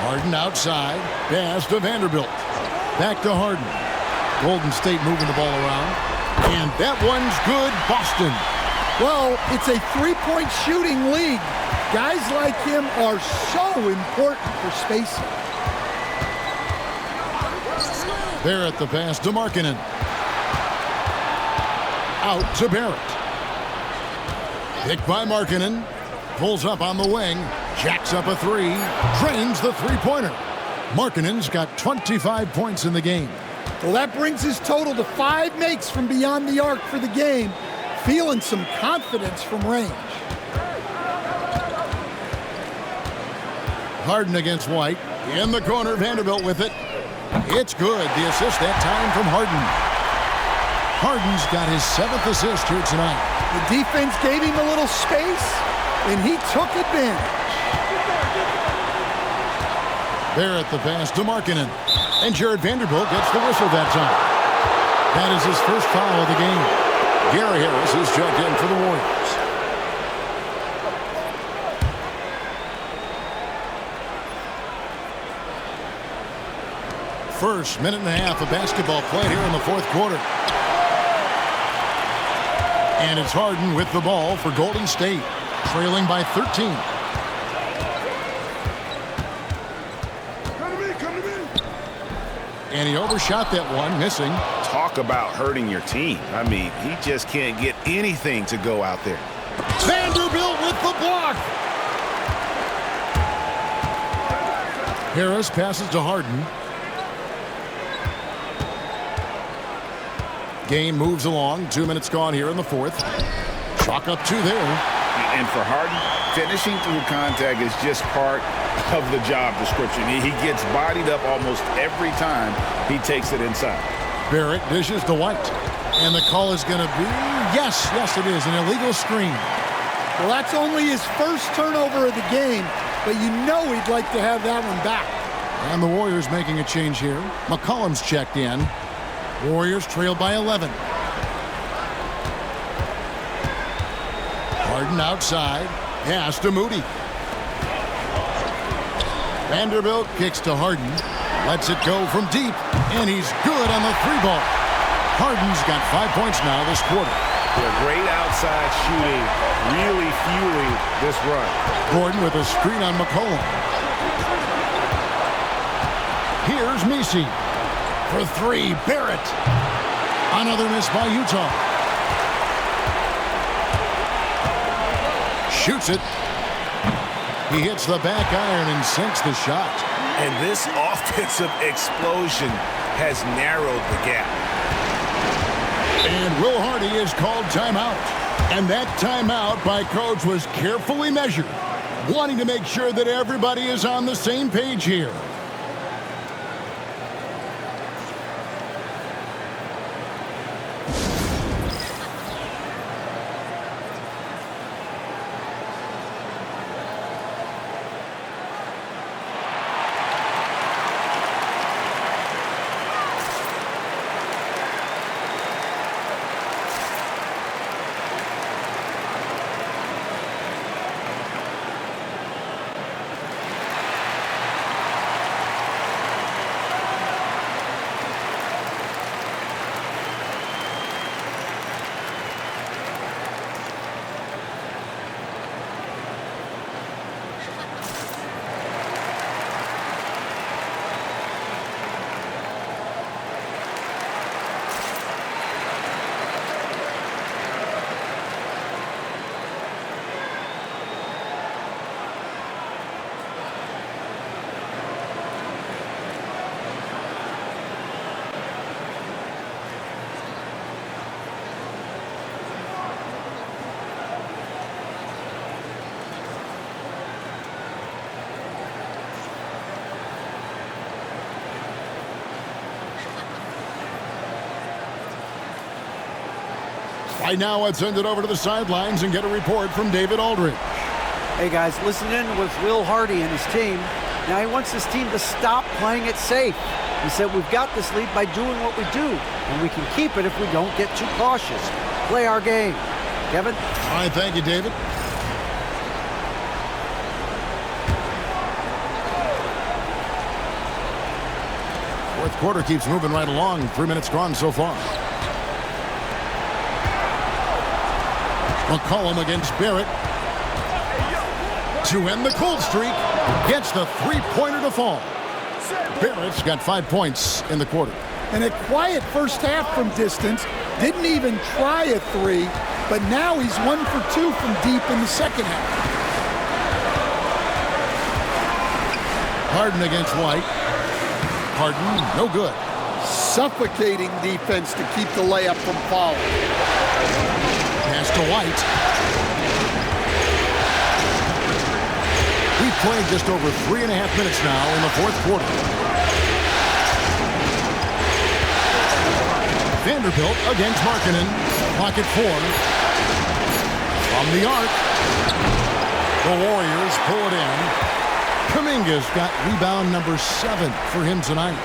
Harden outside. Pass to Vanderbilt. Back to Harden. Golden State moving the ball around. And that one's good. Boston. Well, it's a 3-point shooting league. Guys like him are so important for spacing. Barrett the pass to Markkanen. Out to Barrett. Picked by Markkanen. Pulls up on the wing. Jacks up a 3. Drains the 3-pointer. Markkanen's got 25 points in the game. Well, that brings his total to 5 makes from beyond the arc for the game. Feeling some confidence from range. Harden against White. In the corner, Vanderbilt with it. It's good. The assist that time from Harden. Harden's got his 7th assist here tonight. The defense gave him a little space, and he took advantage. Barrett the pass to Markkanen. And Jared Vanderbilt gets the whistle that time. That is his first foul of the game. Gary Harris is checked in for the Warriors. First minute and a half of basketball played here in the 4th quarter. And it's Harden with the ball for Golden State, trailing by 13. And he overshot that one, missing. Talk about hurting your team. I mean, he just can't get anything to go out there. Vanderbilt with the block. Harris passes to Harden. Game moves along. 2 minutes gone here in the fourth. Chalk up 2 there. And for Harden, finishing through contact is just part of the job description. He gets bodied up almost every time he takes it inside. Barrett dishes to White. And the call is going to be, yes, it is, an illegal screen. Well, that's only his first turnover of the game, but you know he'd like to have that one back. And the Warriors making a change here. McCollum's checked in. Warriors trail by 11. Harden outside. Pass to Moody. Vanderbilt kicks to Harden. Lets it go from deep. And he's good on the 3-ball. Harden's got 5 points now this quarter. Great outside shooting, really fueling this run. Gordon with a screen on McCollum. Here's Messi. For 3, Barrett. Another miss by Utah. Shoots it. He hits the back iron and sinks the shot. And this offensive explosion has narrowed the gap. And Will Hardy is called timeout. And that timeout by Coach was carefully measured, wanting to make sure that everybody is on the same page here. Right now, let's send it over to the sidelines and get a report from David Aldridge. Hey, guys, listen in with Will Hardy and his team. Now, he wants his team to stop playing it safe. He said, we've got this lead by doing what we do, and we can keep it if we don't get too cautious. Play our game. Kevin? All right, thank you, David. Fourth quarter keeps moving right along. 3 minutes gone so far. McCollum against Barrett. To end the cold streak, gets the three-pointer to fall. Barrett's got 5 points in the quarter. And a quiet first half from distance. Didn't even try a 3, but now he's 1 for 2 from deep in the second half. Harden against White. Harden, no good. Suffocating defense to keep the layup from falling. Pass to White. We've played just over 3.5 minutes now in the fourth quarter. Vanderbilt against Markkanen. Clock at 4. From the arc. The Warriors pull it in. Kuminga's got rebound number 7 for him tonight.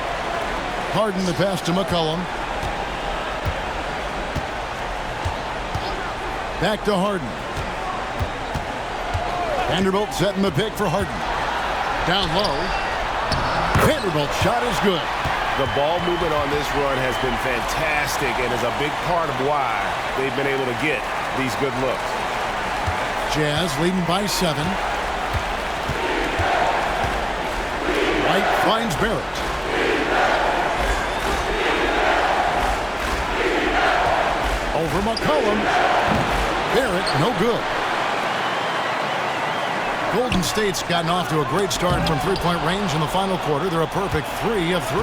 Harden the pass to McCollum. Back to Harden. Vanderbilt setting the pick for Harden. Down low. Vanderbilt's shot is good. The ball movement on this run has been fantastic and is a big part of why they've been able to get these good looks. Jazz leading by 7. White finds Barrett. Over McCollum. Barrett, no good. Golden State's gotten off to a great start from three-point range in the final quarter. They're a perfect 3 of 3.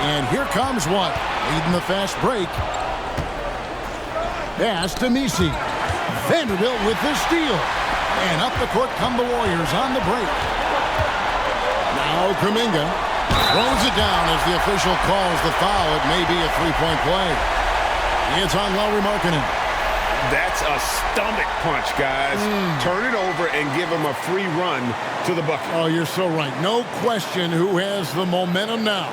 And here comes one, leading the fast break. Pass to Messi. Vanderbilt with the steal. And up the court come the Warriors on the break. Now Kuminga throws it down as the official calls the foul. It may be a three-point play. It's on Lauri Markkanen. That's a stomach punch, guys. Turn it over and give him a free run to the bucket. Oh, you're so right. No question who has the momentum now.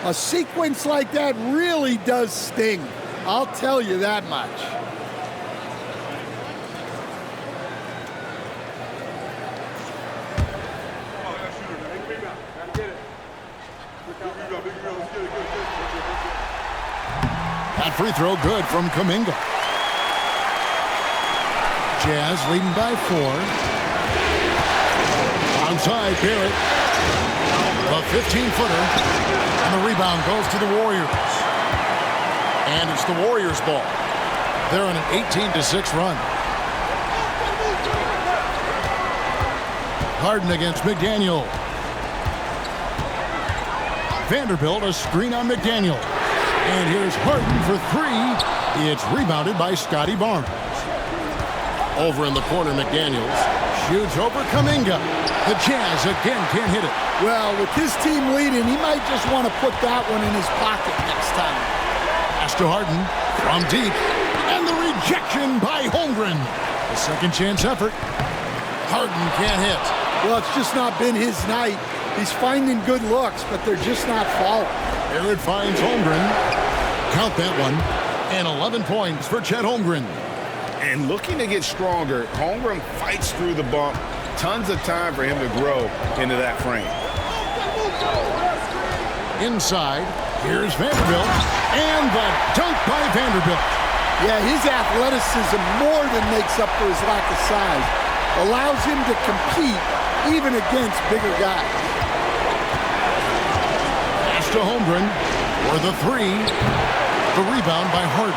A sequence like that really does sting. I'll tell you that much. That free throw good from Kuminga. Jazz leading by 4. Onside, Barrett. A 15-footer. And the rebound goes to the Warriors. And it's the Warriors' ball. They're on an 18-6 run. Harden against McDaniel. Vanderbilt, a screen on McDaniel. And here's Harden for 3. It's rebounded by Scotty Barnes. Over in the corner, McDaniels shoots over Kuminga. The Jazz again can't hit it. Well, with his team leading, he might just want to put that one in his pocket next time. Pass to Harden from deep. And the rejection by Holmgren. A second chance effort. Harden can't hit. Well, it's just not been his night. He's finding good looks, but they're just not falling. Barrett finds Holmgren. Count that one. And 11 points for Chet Holmgren. And looking to get stronger, Holmgren fights through the bump. Tons of time for him to grow into that frame. Inside, here's Vanderbilt. And the dunk by Vanderbilt. Yeah, his athleticism more than makes up for his lack of size. Allows him to compete even against bigger guys. Pass to Holmgren for the 3. The rebound by Harden.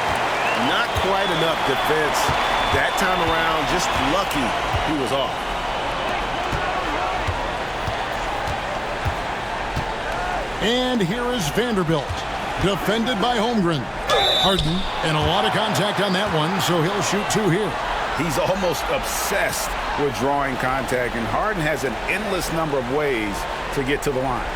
Not quite enough defense that time around. Just lucky he was off. And here is Vanderbilt, defended by Holmgren. Harden, and a lot of contact on that one, so he'll shoot 2 here. He's almost obsessed with drawing contact, and Harden has an endless number of ways to get to the line.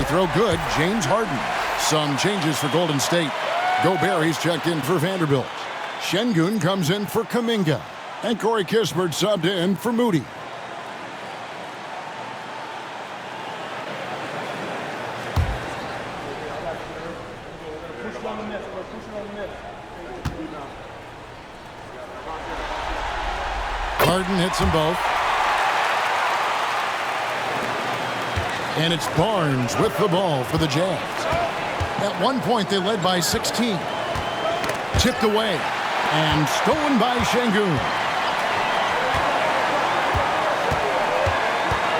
Throw good, James Harden. Some changes for Golden State. Gobert, he's checked in for Vanderbilt. Şengün comes in for Kuminga. And Corey Kispert subbed in for Moody. Harden hits them both. And it's Barnes with the ball for the Jazz. At one point, they led by 16. Tipped away and stolen by Şengün.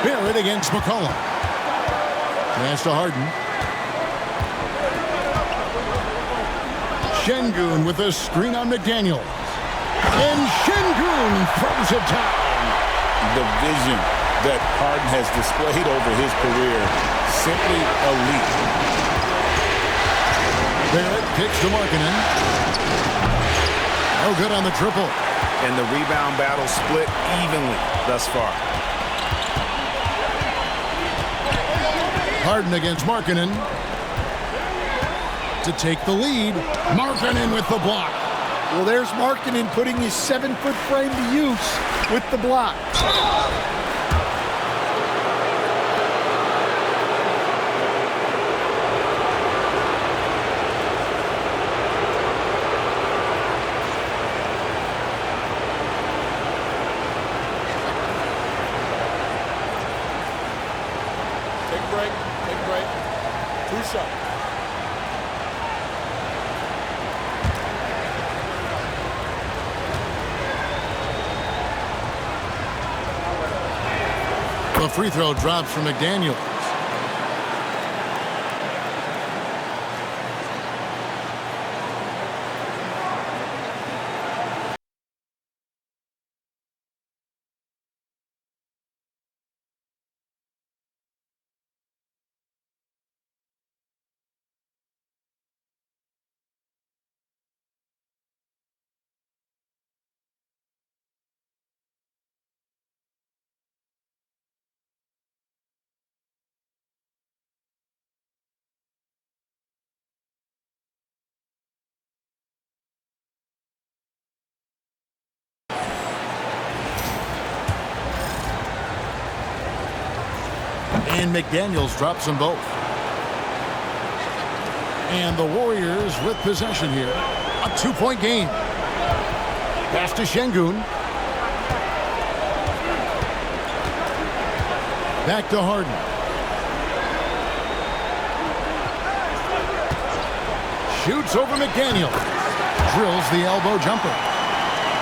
Barrett against McCollum. Pass to Harden. Şengün with a screen on McDaniel. And Şengün throws it down. The vision that Harden has displayed over his career, simply elite. Barrett kicks to Markkanen. No good on the triple. And the rebound battle split evenly thus far. Harden against Markkanen. To take the lead. Markkanen with the block. Well, there's Markkanen putting his 7-foot frame to use with the block. Take a break. Take a break. 2 shots. The free throw drops from McDaniels. And McDaniels drops them both. And the Warriors with possession here. A 2-point game. Pass to Şengün. Back to Harden. Shoots over McDaniels. Drills the elbow jumper.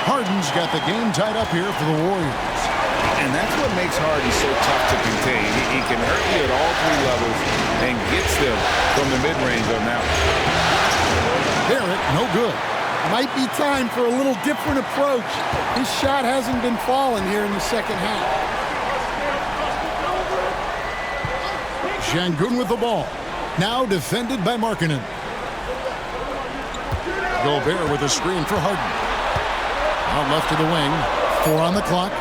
Harden's got the game tied up here for the Warriors. And that's what makes Harden so tough to contain. He can hurt you at all 3 levels and gets them from the mid-range on now. Barrett, no good. Might be time for a little different approach. His shot hasn't been falling here in the second half. Şengün with the ball. Now defended by Markkanen. Gobert with a screen for Harden. Out left to the wing. 4 on the clock.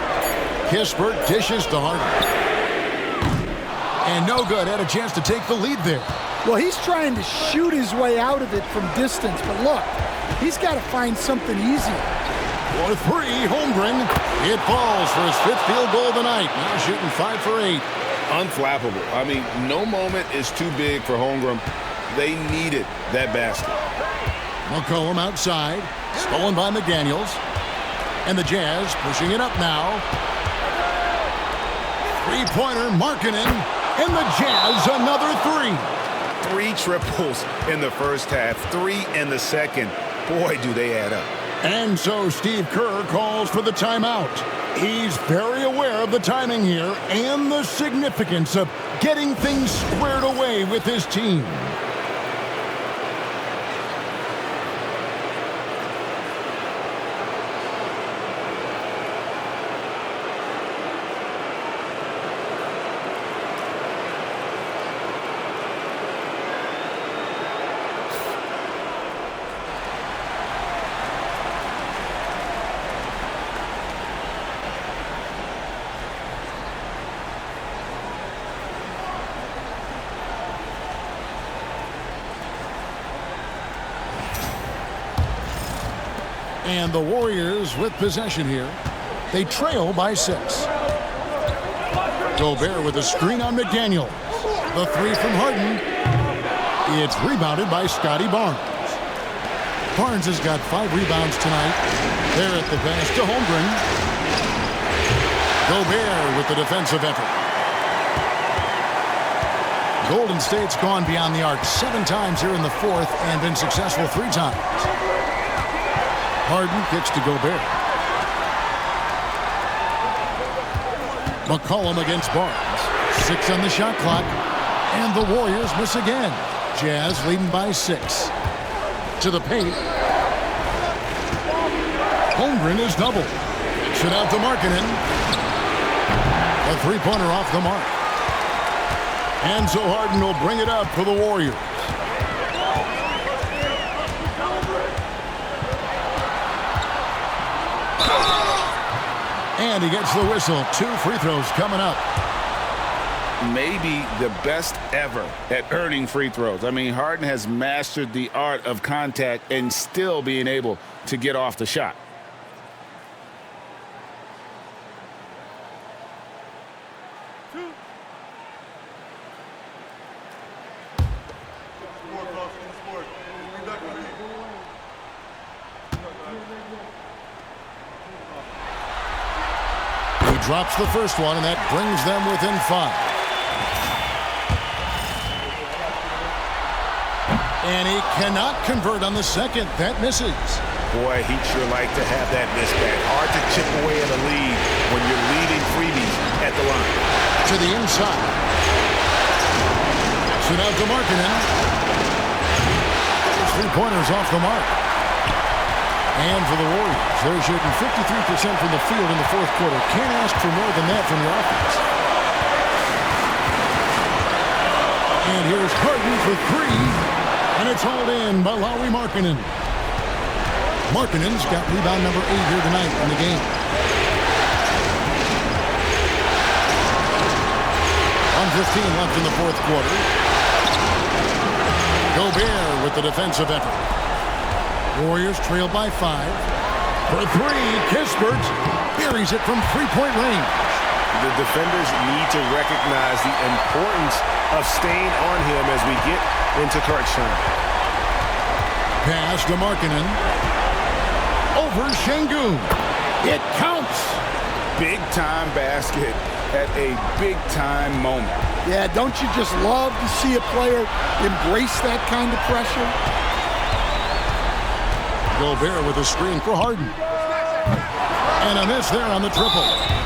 Kispert dishes to Harden. And no good. Had a chance to take the lead there. Well, he's trying to shoot his way out of it from distance, but look, he's got to find something easier. For 3, Holmgren. It falls for his 5th field goal of the night. Now shooting 5 for 8. Unflappable. I mean, no moment is too big for Holmgren. They needed that basket. McCollum outside. Stolen by McDaniels. And the Jazz pushing it up now. 3-pointer, Markkanen. And the Jazz another 3. 3 triples in the first half, 3 in the second. Boy, do they add up. And so Steve Kerr calls for the timeout. He's very aware of the timing here and the significance of getting things squared away with his team. And the Warriors with possession here. They trail by 6. Gobert with a screen on McDaniels. The 3 from Harden. It's rebounded by Scotty Barnes. Barnes has got 5 rebounds tonight. There at the pass to Holmgren. Gobert with the defensive effort. Golden State's gone beyond the arc 7 times here in the 4th and been successful 3 times. Harden kicks to Gobert. McCollum against Barnes. 6 on the shot clock. And the Warriors miss again. Jazz leading by 6. To the paint. Holmgren is doubled. Kicks it out to Markkanen. A 3-pointer off the mark. And so Harden will bring it up for the Warriors. And he gets the whistle. 2 free throws coming up. maybe the best ever at earning free throws. I mean, Harden has mastered the art of contact and still being able to get off the shot. Drops the first one, and that brings them within 5. And he cannot convert on the second. That misses. Boy, he'd sure like to have that miss back. Hard to chip away at a lead when you're leading freebies at the line. To the inside. So now to Markkanen. His three-pointers off the mark. And for the Warriors, they're shooting 53% from the field in the fourth quarter. Can't ask for more than that from your offense. And here's Harden for 3. And it's hauled in by Lauri Markkanen. Markkanen's got rebound number 8 here tonight in the game. 1:15 left in the fourth quarter. Gobert with the defensive effort. Warriors trail by 5. For 3, Kispert buries it from three-point range. The defenders need to recognize the importance of staying on him as we get into crunch time. Pass to Markkanen. Over Şengün. It counts. Big-time basket at a big-time moment. Yeah, don't you just love to see a player embrace that kind of pressure? Gobert with a screen for Harden. And a miss there on the triple.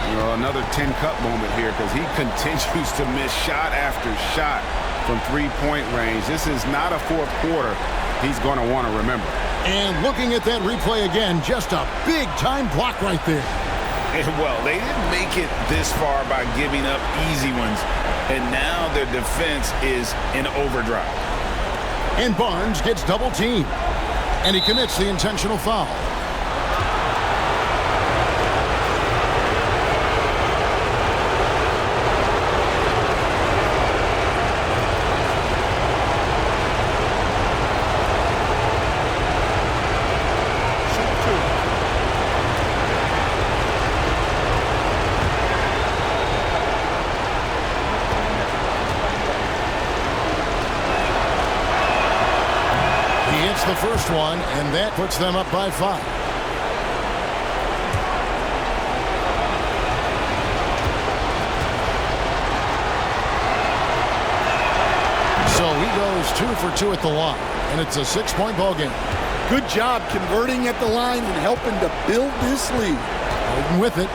You know, another 10-cup moment here because he continues to miss shot after shot from three-point range. This is not a fourth quarter he's going to want to remember. And looking at that replay again, just a big-time block right there. And well, they didn't make it this far by giving up easy ones, and now their defense is in overdrive. And Barnes gets double-teamed. And he commits the intentional foul. The first one, and that puts them up by 5. So he goes 2 for 2 at the line, and it's a 6-point ball game. Good job converting at the line and helping to build this lead. Harden with it.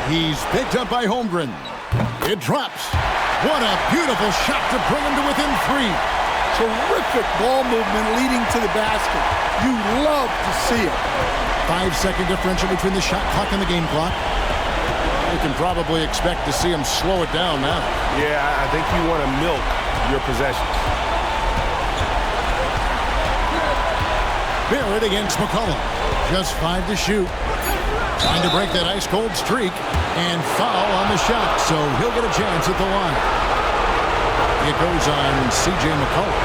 He's picked up by Holmgren. It drops. What a beautiful shot to bring him to within 3. Terrific ball movement leading to the basket. You love to see it. 5-second differential between the shot clock and the game clock. You can probably expect to see him slow it down now. Yeah, I think you want to milk your possessions. Barrett against McCollum. Just 5 to shoot. Trying to break that ice-cold streak. And foul on the shot, so he'll get a chance at the line. It goes on C.J. McCollum.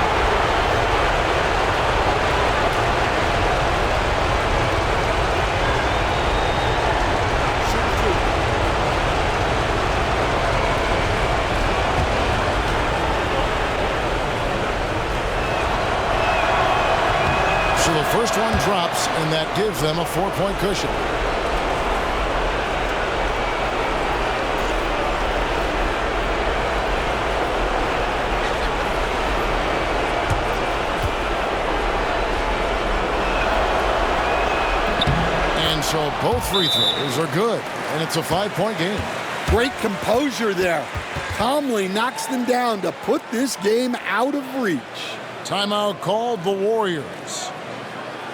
So the first one drops, and that gives them a 4-point cushion. So both free throws are good, and it's a 5-point game. Great composure there. Calmly knocks them down to put this game out of reach. Timeout called the Warriors.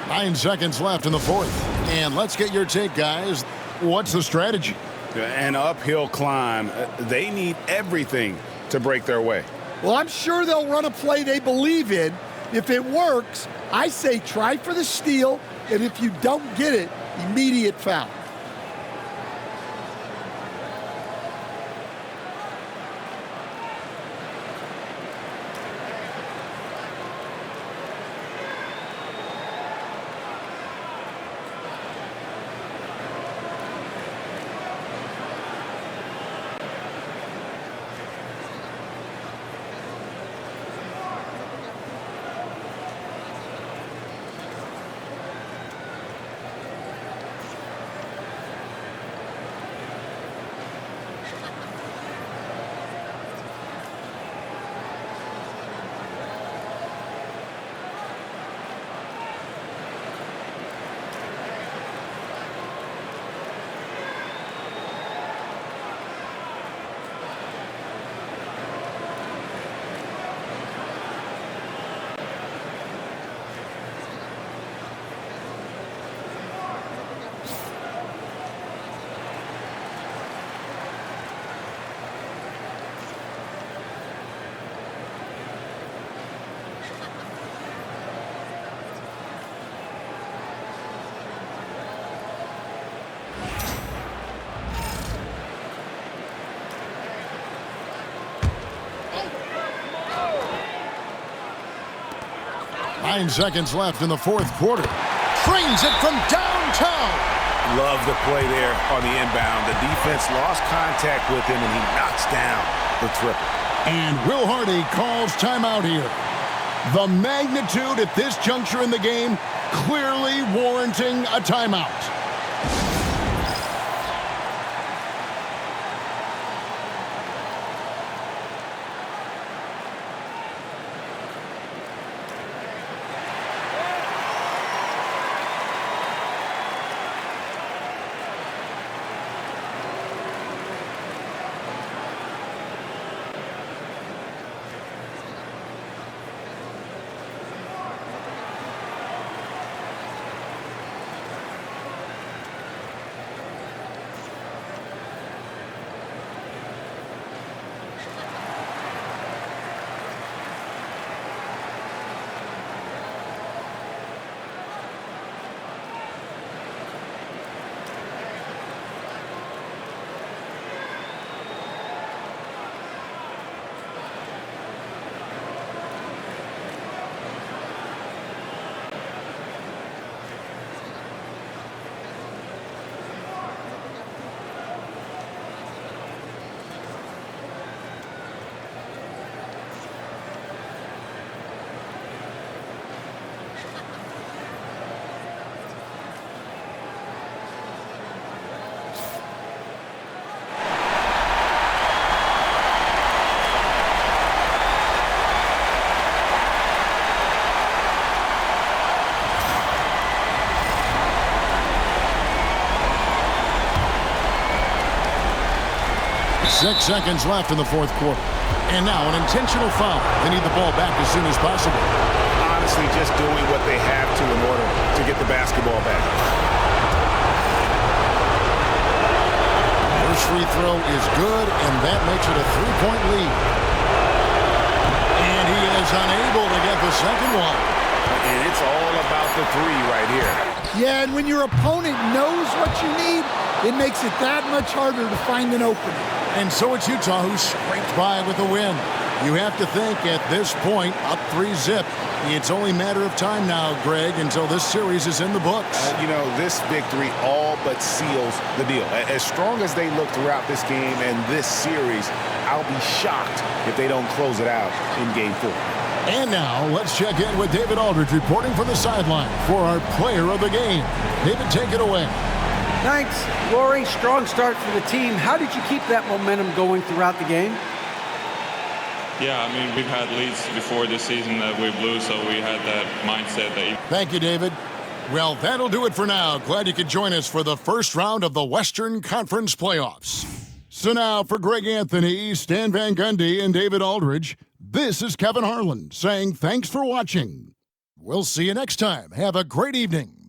9 seconds left in the fourth. And let's get your take, guys. What's the strategy? An uphill climb. They need everything to break their way. Well, I'm sure they'll run a play they believe in. If it works, I say try for the steal, and if you don't get it, immediate foul. 9 seconds left in the fourth quarter. Trains it from downtown. Love the play there on the inbound. The defense lost contact with him, and he knocks down the triple. And Will Hardy calls timeout here. The magnitude at this juncture in the game clearly warranting a timeout. Six seconds left in the fourth quarter. And now an intentional foul. They need the ball back as soon as possible. Honestly, just doing what they have to in order to get the basketball back. First free throw is good, and that makes it a 3-point lead. And he is unable to get the second one. And it's all about the three right here. Yeah, and when your opponent knows what you need, it makes it that much harder to find an opening. And so it's Utah who scraped by with the win. You have to think at this point, up 3-zip. It's only a matter of time now, Greg, until this series is in the books. This victory all but seals the deal. As strong as they look throughout this game and this series, I'll be shocked if they don't close it out in Game 4. And now, let's check in with David Aldridge reporting from the sideline for our player of the game. David, take it away. Thanks, Laurie. Strong start for the team. How did you keep that momentum going throughout the game? Yeah, I mean, we've had leads before this season that we blew, so we had that mindset that... Thank you, David. Well, that'll do it for now. Glad you could join us for the first round of the Western Conference Playoffs. So now, for Greg Anthony, Stan Van Gundy, and David Aldridge, this is Kevin Harlan saying thanks for watching. We'll see you next time. Have a great evening.